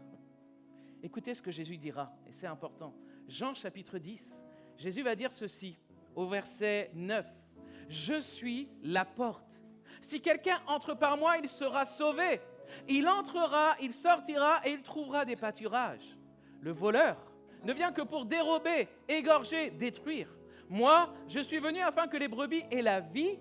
Écoutez ce que Jésus dira, et c'est important. Jean chapitre 10, Jésus va dire ceci au verset 9. « Je suis la porte. Si quelqu'un entre par moi, il sera sauvé. Il entrera, il sortira et il trouvera des pâturages. Le voleur ne vient que pour dérober, égorger, détruire. Moi, je suis venu afin que les brebis aient la vie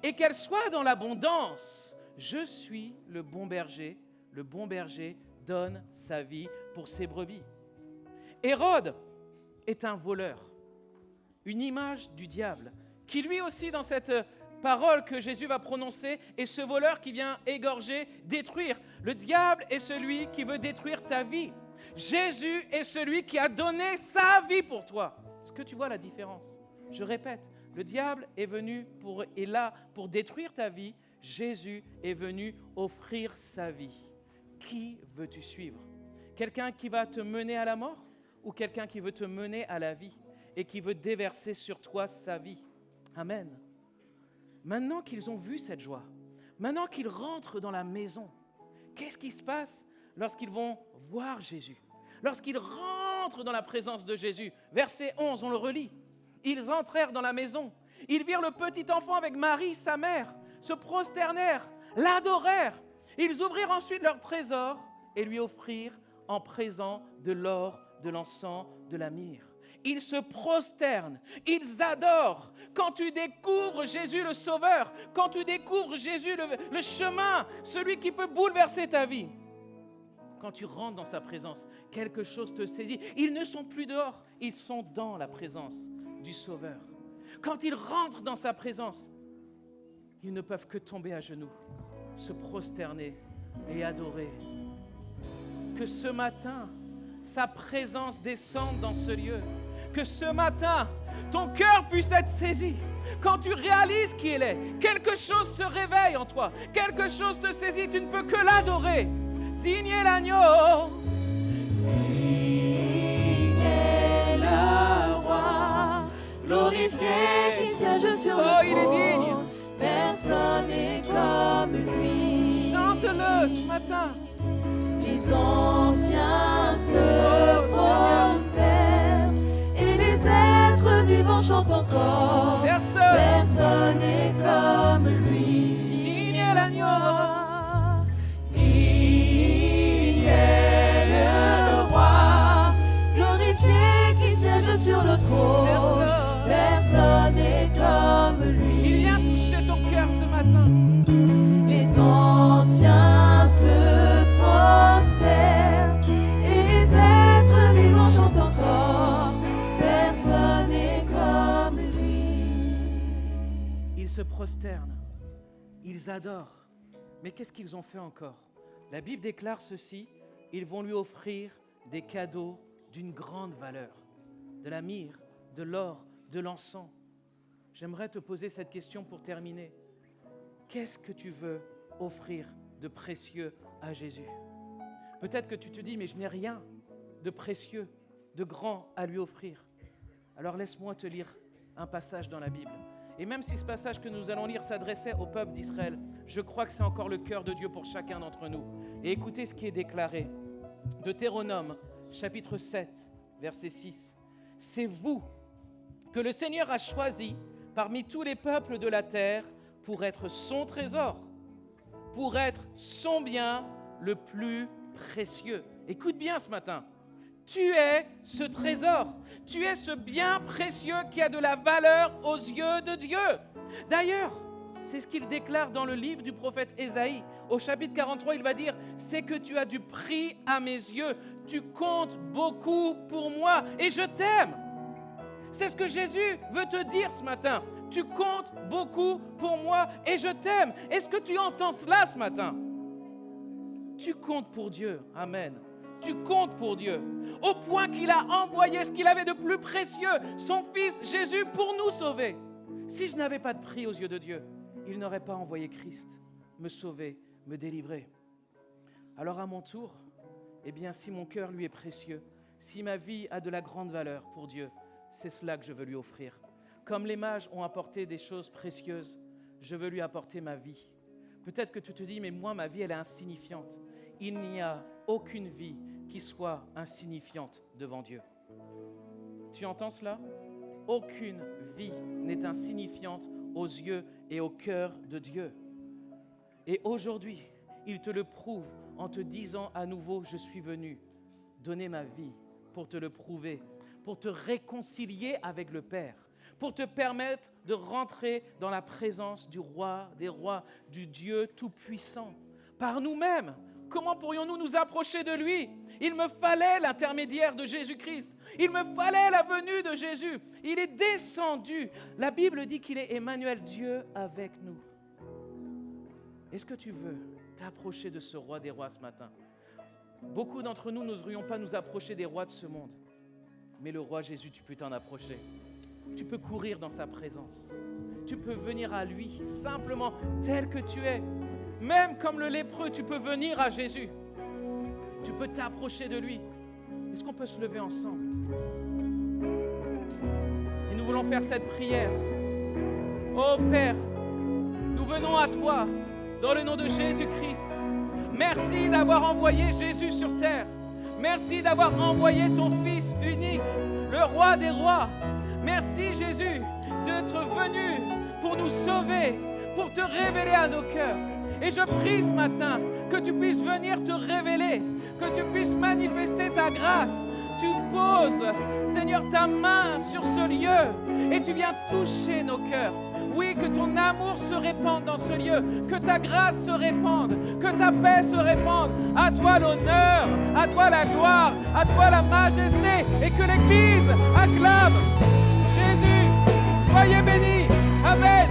et qu'elles soient dans l'abondance. Je suis le bon berger. Le bon berger donne sa vie pour ses brebis. » Hérode est un voleur, une image du diable, qui lui aussi, dans cette parole que Jésus va prononcer, est ce voleur qui vient égorger, détruire. Le diable est celui qui veut détruire ta vie. Jésus est celui qui a donné sa vie pour toi. Est-ce que tu vois la différence? Je répète, le diable est là pour détruire ta vie. Jésus est venu offrir sa vie. Qui veux-tu suivre? Quelqu'un qui va te mener à la mort ou quelqu'un qui veut te mener à la vie et qui veut déverser sur toi sa vie? Amen. Maintenant qu'ils ont vu cette joie, maintenant qu'ils rentrent dans la maison, qu'est-ce qui se passe lorsqu'ils vont voir Jésus? Lorsqu'ils rentrent dans la présence de Jésus, verset 11, on le relit. Ils entrèrent dans la maison. Ils virent le petit enfant avec Marie, sa mère, se prosternèrent, l'adorèrent. Ils ouvrirent ensuite leur trésor et lui offrirent en présent de l'or, de l'encens, de la myrrhe. Ils se prosternent, ils adorent. Quand tu découvres Jésus le Sauveur, quand tu découvres Jésus le chemin, celui qui peut bouleverser ta vie, quand tu rentres dans sa présence, quelque chose te saisit. Ils ne sont plus dehors, ils sont dans la présence du Sauveur. Quand ils rentrent dans sa présence, ils ne peuvent que tomber à genoux, se prosterner et adorer. Que ce matin, sa présence descende dans ce lieu. Que ce matin, ton cœur puisse être saisi. Quand tu réalises qui il est, quelque chose se réveille en toi. Quelque chose te saisit, tu ne peux que l'adorer. Digne est l'agneau. Digne est le roi, glorifié qui siège sur le trône. Il est digne. Personne n'est comme lui. Chante-le ce matin. Les anciens se prosternent et les êtres vivants chantent encore. Personne n'est comme lui. Digne est l'agneau. Digne est le roi, glorifié qui siège sur le trône. Personne n'est comme lui. Il vient toucher ton cœur ce matin. Les anciens se prosternent et les êtres vivants chantent encore. Personne n'est comme lui. Ils se prosternent, ils adorent. Mais qu'est-ce qu'ils ont fait encore? La Bible déclare ceci: ils vont lui offrir des cadeaux d'une grande valeur, de la myrrhe, de l'or, de l'encens. J'aimerais te poser cette question pour terminer. Qu'est-ce que tu veux offrir de précieux à Jésus? Peut-être que tu te dis, mais je n'ai rien de précieux, de grand à lui offrir. Alors laisse-moi te lire un passage dans la Bible. Et même si ce passage que nous allons lire s'adressait au peuple d'Israël, je crois que c'est encore le cœur de Dieu pour chacun d'entre nous. Et écoutez ce qui est déclaré. Deutéronome, chapitre 7, verset 6. C'est vous que le Seigneur a choisi parmi tous les peuples de la terre pour être son trésor, pour être son bien le plus précieux. Écoute bien ce matin. Tu es ce trésor, tu es ce bien précieux qui a de la valeur aux yeux de Dieu. D'ailleurs, c'est ce qu'il déclare dans le livre du prophète Ésaïe. Au chapitre 43, il va dire « C'est que tu as du prix à mes yeux, tu comptes beaucoup pour moi et je t'aime ». C'est ce que Jésus veut te dire ce matin. Tu comptes beaucoup pour moi et je t'aime. Est-ce que tu entends cela ce matin? Tu comptes pour Dieu. Amen. Tu comptes pour Dieu. Au point qu'il a envoyé ce qu'il avait de plus précieux, son Fils Jésus, pour nous sauver. Si je n'avais pas de prix aux yeux de Dieu, il n'aurait pas envoyé Christ me sauver, me délivrer. Alors à mon tour, eh bien, si mon cœur lui est précieux, si ma vie a de la grande valeur pour Dieu, c'est cela que je veux lui offrir. Comme les mages ont apporté des choses précieuses, je veux lui apporter ma vie. Peut-être que tu te dis, mais moi, ma vie, elle est insignifiante. Il n'y a aucune vie qui soit insignifiante devant Dieu. Tu entends cela? Aucune vie n'est insignifiante aux yeux et au cœur de Dieu. Et aujourd'hui, il te le prouve en te disant à nouveau, je suis venu donner ma vie pour te le prouver, pour te réconcilier avec le Père, pour te permettre de rentrer dans la présence du roi des rois, du Dieu tout-puissant. Par nous-mêmes, comment pourrions-nous nous approcher de lui? Il me fallait l'intermédiaire de Jésus-Christ. Il me fallait la venue de Jésus. Il est descendu. La Bible dit qu'il est Emmanuel, Dieu avec nous. Est-ce que tu veux t'approcher de ce roi des rois ce matin? Beaucoup d'entre nous n'oserions pas nous approcher des rois de ce monde. Mais le roi Jésus, tu peux t'en approcher. Tu peux courir dans sa présence. Tu peux venir à lui simplement tel que tu es. Même comme le lépreux, tu peux venir à Jésus. Tu peux t'approcher de lui. Est-ce qu'on peut se lever ensemble? Et nous voulons faire cette prière. Oh Père, nous venons à toi dans le nom de Jésus-Christ. Merci d'avoir envoyé Jésus sur terre. Merci d'avoir envoyé ton Fils unique, le roi des rois. Merci Jésus d'être venu pour nous sauver, pour te révéler à nos cœurs. Et je prie ce matin que tu puisses venir te révéler, que tu puisses manifester ta grâce. Tu poses, Seigneur, ta main sur ce lieu et tu viens toucher nos cœurs. Oui, que ton amour se répande dans ce lieu, que ta grâce se répande, que ta paix se répande. À toi l'honneur, à toi la gloire, à toi la majesté, et que l'Église acclame Jésus. Soyez bénis. Amen.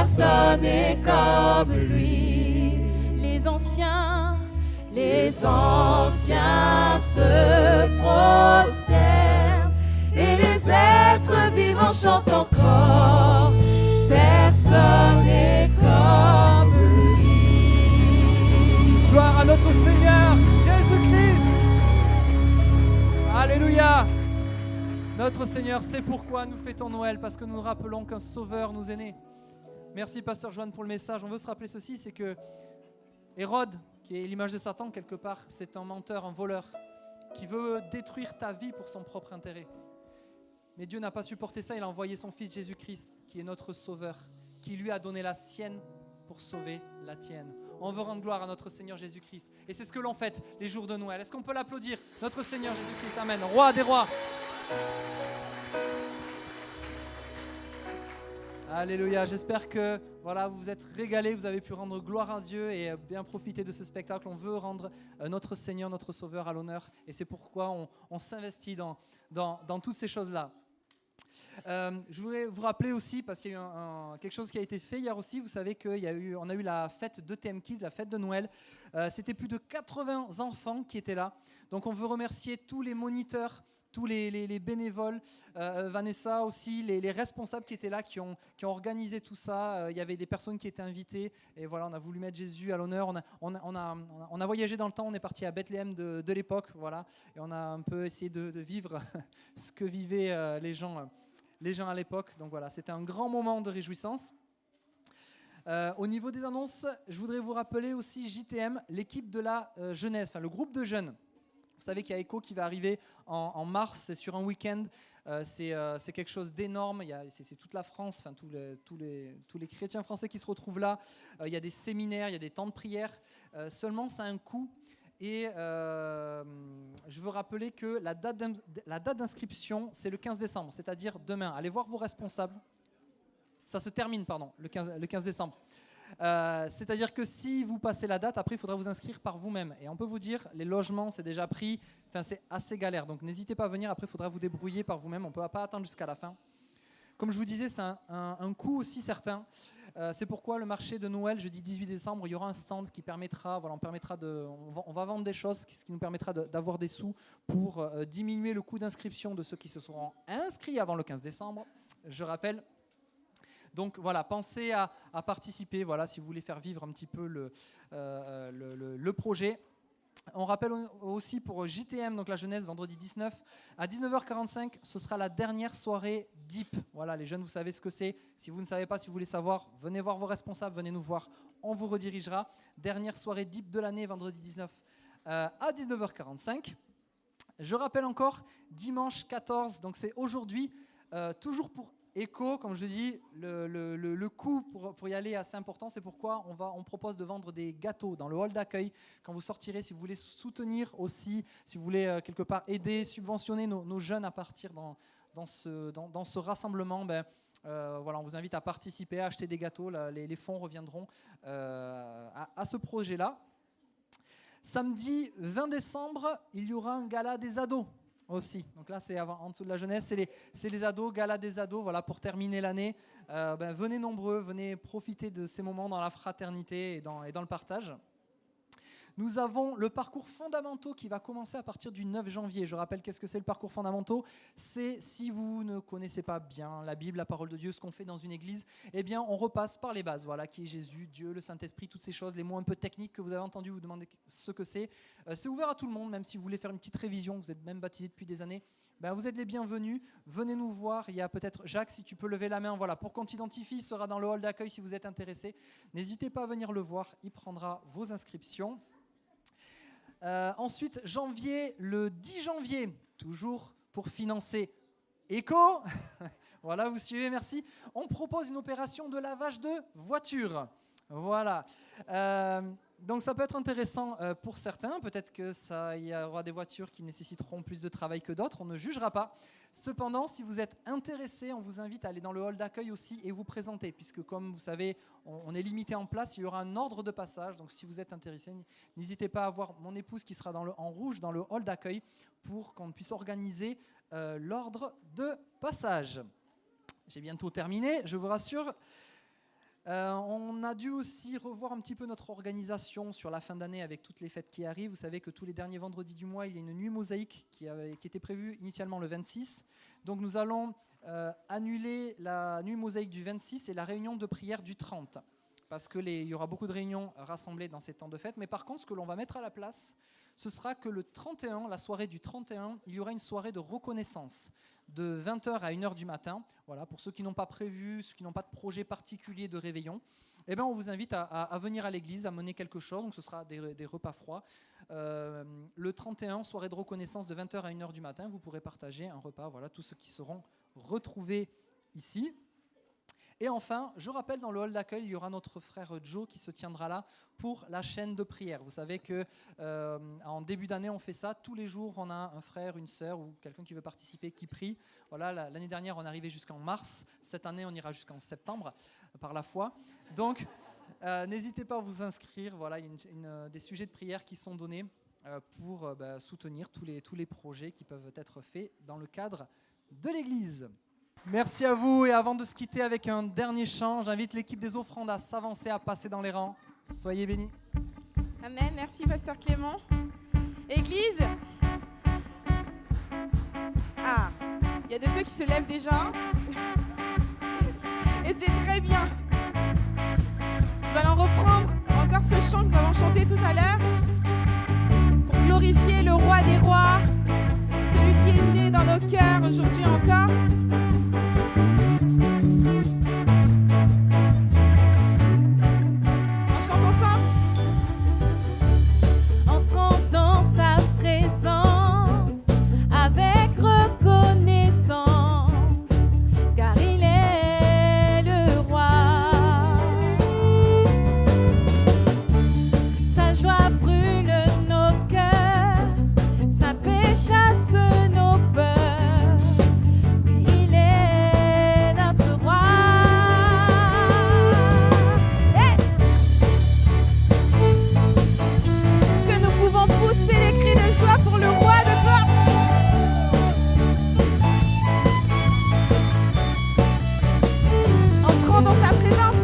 Personne n'est comme lui. Les anciens se prosternent et les êtres vivants chantent encore. Personne n'est comme lui. Gloire à notre Seigneur Jésus-Christ. Alléluia. Notre Seigneur, c'est pourquoi nous fêtons Noël, parce que nous nous rappelons qu'un Sauveur nous est né. Merci Pasteur Joanne pour le message. On veut se rappeler ceci, c'est que Hérode, qui est l'image de Satan quelque part, c'est un menteur, un voleur, qui veut détruire ta vie pour son propre intérêt. Mais Dieu n'a pas supporté ça, il a envoyé son Fils Jésus-Christ, qui est notre Sauveur, qui lui a donné la sienne pour sauver la tienne. On veut rendre gloire à notre Seigneur Jésus-Christ. Et c'est ce que l'on fête les jours de Noël. Est-ce qu'on peut l'applaudir, notre Seigneur Jésus-Christ? Amen. Roi des rois. Alléluia, j'espère que voilà, vous vous êtes régalés, vous avez pu rendre gloire à Dieu et bien profiter de ce spectacle. On veut rendre notre Seigneur, notre Sauveur à l'honneur et c'est pourquoi on s'investit dans toutes ces choses-là. Je voudrais vous rappeler aussi, parce qu'il y a eu quelque chose qui a été fait hier aussi, vous savez qu'on a eu la fête d'ETM Kids, la fête de Noël. C'était plus de 80 enfants qui étaient là. Donc on veut remercier tous les moniteurs, tous les bénévoles, Vanessa aussi, les responsables qui étaient là, qui ont organisé tout ça. Il y avait des personnes qui étaient invitées et voilà, on a voulu mettre Jésus à l'honneur. On a voyagé dans le temps, on est parti à Bethléem de l'époque, voilà, et on a un peu essayé de vivre ce que vivaient les gens à l'époque. Donc voilà, c'était un grand moment de réjouissance. Au niveau des annonces, je voudrais vous rappeler aussi JTM, l'équipe de la jeunesse, enfin le groupe de jeunes. Vous savez qu'il y a Echo qui va arriver en mars, c'est sur un week-end, c'est quelque chose d'énorme, c'est toute la France, enfin, tous les chrétiens français qui se retrouvent là, il y a des séminaires, il y a des temps de prière, seulement ça a un coût. Et je veux rappeler que la date d'inscription, c'est le 15 décembre, c'est-à-dire demain. Allez voir vos responsables. Ça se termine, pardon, le 15 décembre. C'est-à-dire que si vous passez la date, après il faudra vous inscrire par vous-même. Et on peut vous dire, les logements c'est déjà pris, enfin, c'est assez galère. Donc n'hésitez pas à venir, après il faudra vous débrouiller par vous-même, on ne peut pas attendre jusqu'à la fin. Comme je vous disais, c'est un coût aussi certain. C'est pourquoi le marché de Noël, jeudi 18 décembre, il y aura un stand qui permettra, voilà, on va vendre des choses, ce qui nous permettra d'avoir des sous pour diminuer le coût d'inscription de ceux qui se seront inscrits avant le 15 décembre. Je rappelle. Donc voilà, pensez à participer, voilà, si vous voulez faire vivre un petit peu le projet. On rappelle aussi pour JTM, donc la jeunesse, vendredi 19, à 19h45, ce sera la dernière soirée DIP. Voilà, les jeunes, vous savez ce que c'est. Si vous ne savez pas, si vous voulez savoir, venez voir vos responsables, venez nous voir, on vous redirigera. Dernière soirée DIP de l'année, vendredi 19 à 19h45. Je rappelle encore, dimanche 14, donc c'est aujourd'hui, toujours pour Echo, comme je dis, le coût pour y aller est assez important. C'est pourquoi on propose de vendre des gâteaux dans le hall d'accueil. Quand vous sortirez, si vous voulez soutenir aussi, si vous voulez quelque part aider, subventionner nos jeunes à partir dans ce rassemblement, voilà, on vous invite à participer, à acheter des gâteaux. Les fonds reviendront à ce projet-là. Samedi 20 décembre, il y aura un gala des ados. Aussi, donc là c'est en dessous de la jeunesse, c'est les ados, gala des ados, voilà, pour terminer l'année. Venez nombreux, venez profiter de ces moments dans la fraternité et dans le partage. Nous avons le parcours fondamentaux qui va commencer à partir du 9 janvier. Je rappelle qu'est-ce que c'est le parcours fondamentaux. C'est si vous ne connaissez pas bien la Bible, la parole de Dieu, ce qu'on fait dans une église, eh bien on repasse par les bases, voilà, qui est Jésus, Dieu, le Saint-Esprit, toutes ces choses, les mots un peu techniques que vous avez entendus, vous demandez ce que c'est. C'est ouvert à tout le monde, même si vous voulez faire une petite révision, vous êtes même baptisé depuis des années, vous êtes les bienvenus, venez nous voir. Il y a peut-être Jacques, si tu peux lever la main, voilà, pour qu'on t'identifie, il sera dans le hall d'accueil si vous êtes intéressé. N'hésitez pas à venir le voir, il prendra vos inscriptions. Ensuite, le 10 janvier, toujours pour financer Echo, voilà, vous suivez, merci. On propose une opération de lavage de voiture. Voilà. Donc ça peut être intéressant pour certains. Peut-être qu'il y aura des voitures qui nécessiteront plus de travail que d'autres. On ne jugera pas. Cependant, si vous êtes intéressé, on vous invite à aller dans le hall d'accueil aussi et vous présenter. Puisque comme vous savez, on est limité en place. Il y aura un ordre de passage. Donc si vous êtes intéressé, n'hésitez pas à voir mon épouse qui sera en rouge dans le hall d'accueil pour qu'on puisse organiser l'ordre de passage. J'ai bientôt terminé, je vous rassure. On a dû aussi revoir un petit peu notre organisation sur la fin d'année avec toutes les fêtes qui arrivent. Vous savez que tous les derniers vendredis du mois, il y a une nuit mosaïque qui était prévue initialement le 26. Donc nous allons annuler la nuit mosaïque du 26 et la réunion de prière du 30. Parce qu'il y aura beaucoup de réunions rassemblées dans ces temps de fête. Mais par contre, ce que l'on va mettre à la place, ce sera que le 31, la soirée du 31, il y aura une soirée de reconnaissance de 20h à 1h du matin. Voilà, pour ceux qui n'ont pas prévu, ceux qui n'ont pas de projet particulier de réveillon, on vous invite à venir à l'église, à mener quelque chose. Donc ce sera des repas froids. Le 31, soirée de reconnaissance de 20h à 1h du matin, vous pourrez partager un repas. Voilà, tous ceux qui seront retrouvés ici. Et enfin, je rappelle, dans le hall d'accueil, il y aura notre frère Joe qui se tiendra là pour la chaîne de prière. Vous savez qu'en début d'année, on fait ça. Tous les jours, on a un frère, une sœur ou quelqu'un qui veut participer, qui prie. Voilà, l'année dernière, on est arrivé jusqu'en mars. Cette année, on ira jusqu'en septembre par la foi. Donc, n'hésitez pas à vous inscrire. Voilà, il y a des sujets de prière qui sont donnés pour soutenir tous les projets qui peuvent être faits dans le cadre de l'Église. Merci à vous, et avant de se quitter avec un dernier chant, j'invite l'équipe des offrandes à s'avancer, à passer dans les rangs. Soyez bénis. Amen, merci Pasteur Clément. Église. Ah, il y a de ceux qui se lèvent déjà. Et c'est très bien. Nous allons reprendre encore ce chant que nous avons chanté tout à l'heure pour glorifier le roi des rois, celui qui est né dans nos cœurs aujourd'hui encore. On chante ensemble. Entrons dans sa présence avec reconnaissance, car il est le roi. Sa joie brûle nos cœurs, sa paix chasse nos peurs. Oui, il est notre roi. Hey! Est-ce que nous pouvons pousser des cris de joie pour le roi de gloire? Entrons dans sa présence.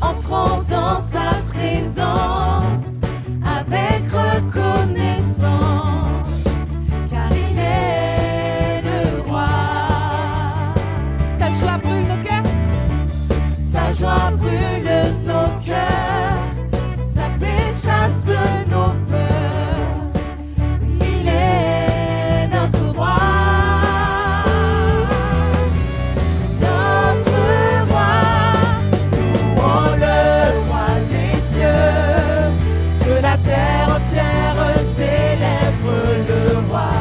Entrons dans sa présence avec reconnaissance, car il est le roi. Sa joie brûle nos cœurs. Sa joie brûle nos cœurs, sa paix chasse nos peurs. Il est notre roi. Notre roi, louons le roi des cieux, que la terre entière célèbre le roi,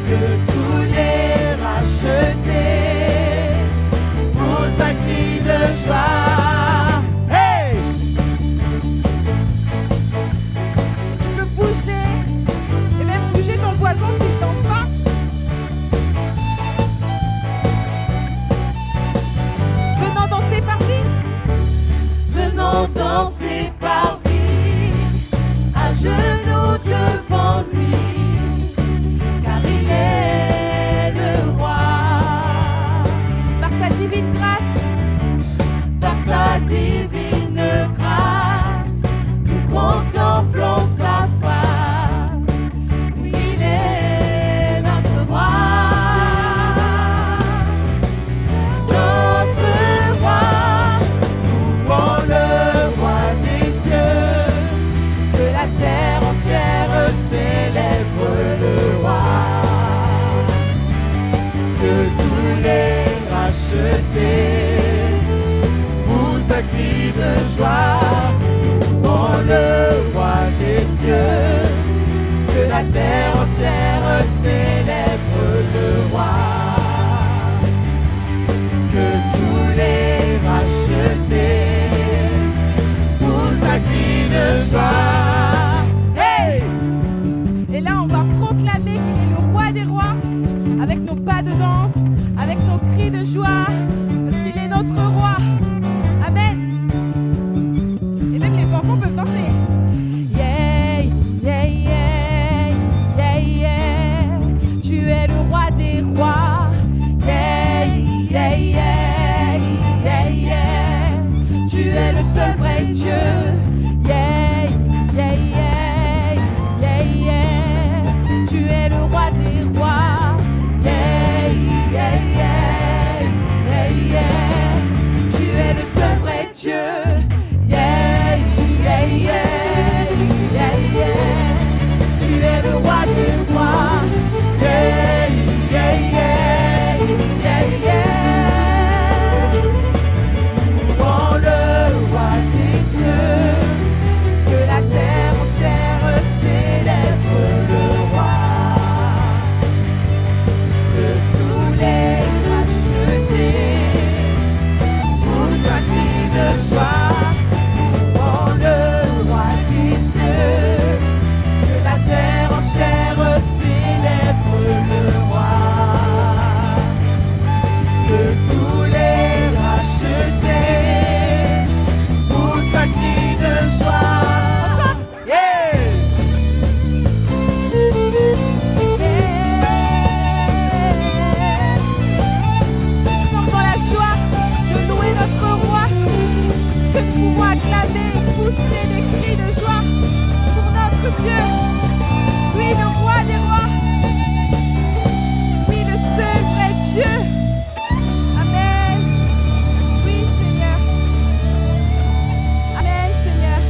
que tous les rachetés pour sa cri de joie. Hey! Tu peux bouger et même bouger ton voisin s'il ne danse pas. Venons danser par lui. Venons danser par lui, à genoux devant lui, car il est le roi. Par sa divine grâce, Par sa divine grâce, nous contemplons sa face. Oui, il est notre roi. Notre roi, louons le roi des cieux, que la terre entière célèbre le roi, que tous les rachetés pour sa cri de joie, louons le roi des cieux, que la terre entière célèbre le roi, que tous les rachetés pour sa cri de joie. hey! Et là on va proclamer qu'il est le roi des rois, avec nos pas de danse, avec nos cris de joie, parce qu'il est notre roi. Amen. Et même les enfants peuvent danser. Yeah, yeah, yeah, yeah, yeah. Tu es le roi des rois. Yeah, yeah, yeah, yeah, yeah. Tu es le seul vrai Dieu. Yeah, yeah, yeah, yeah, yeah. Tu es le roi des rois. Yeah, yeah, yeah, yeah, yeah. Tu es le seul vrai Dieu. Yeah, yeah, yeah, yeah, yeah. Tu es le roi des rois. Yeah, yeah, yeah, yeah, yeah. Louons le roi des cieux, notre Dieu. Oui, le roi des rois. Oui, le seul vrai Dieu. Amen. Oui, Seigneur. Amen, Seigneur.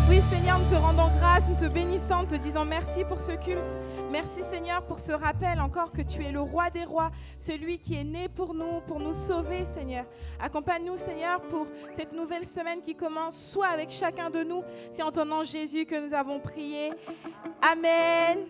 Oui, Seigneur, nous te rendons grâce, nous te bénissons, en te disant merci pour ce culte. Merci, Seigneur, pour ce rappel encore que tu es le roi des rois, celui qui est né pour nous sauver, Seigneur. Accompagne-nous, Seigneur, pour cette nouvelle semaine qui commence, soit avec chacun de nous. C'est en ton nom, Jésus, que nous avons prié. Amen.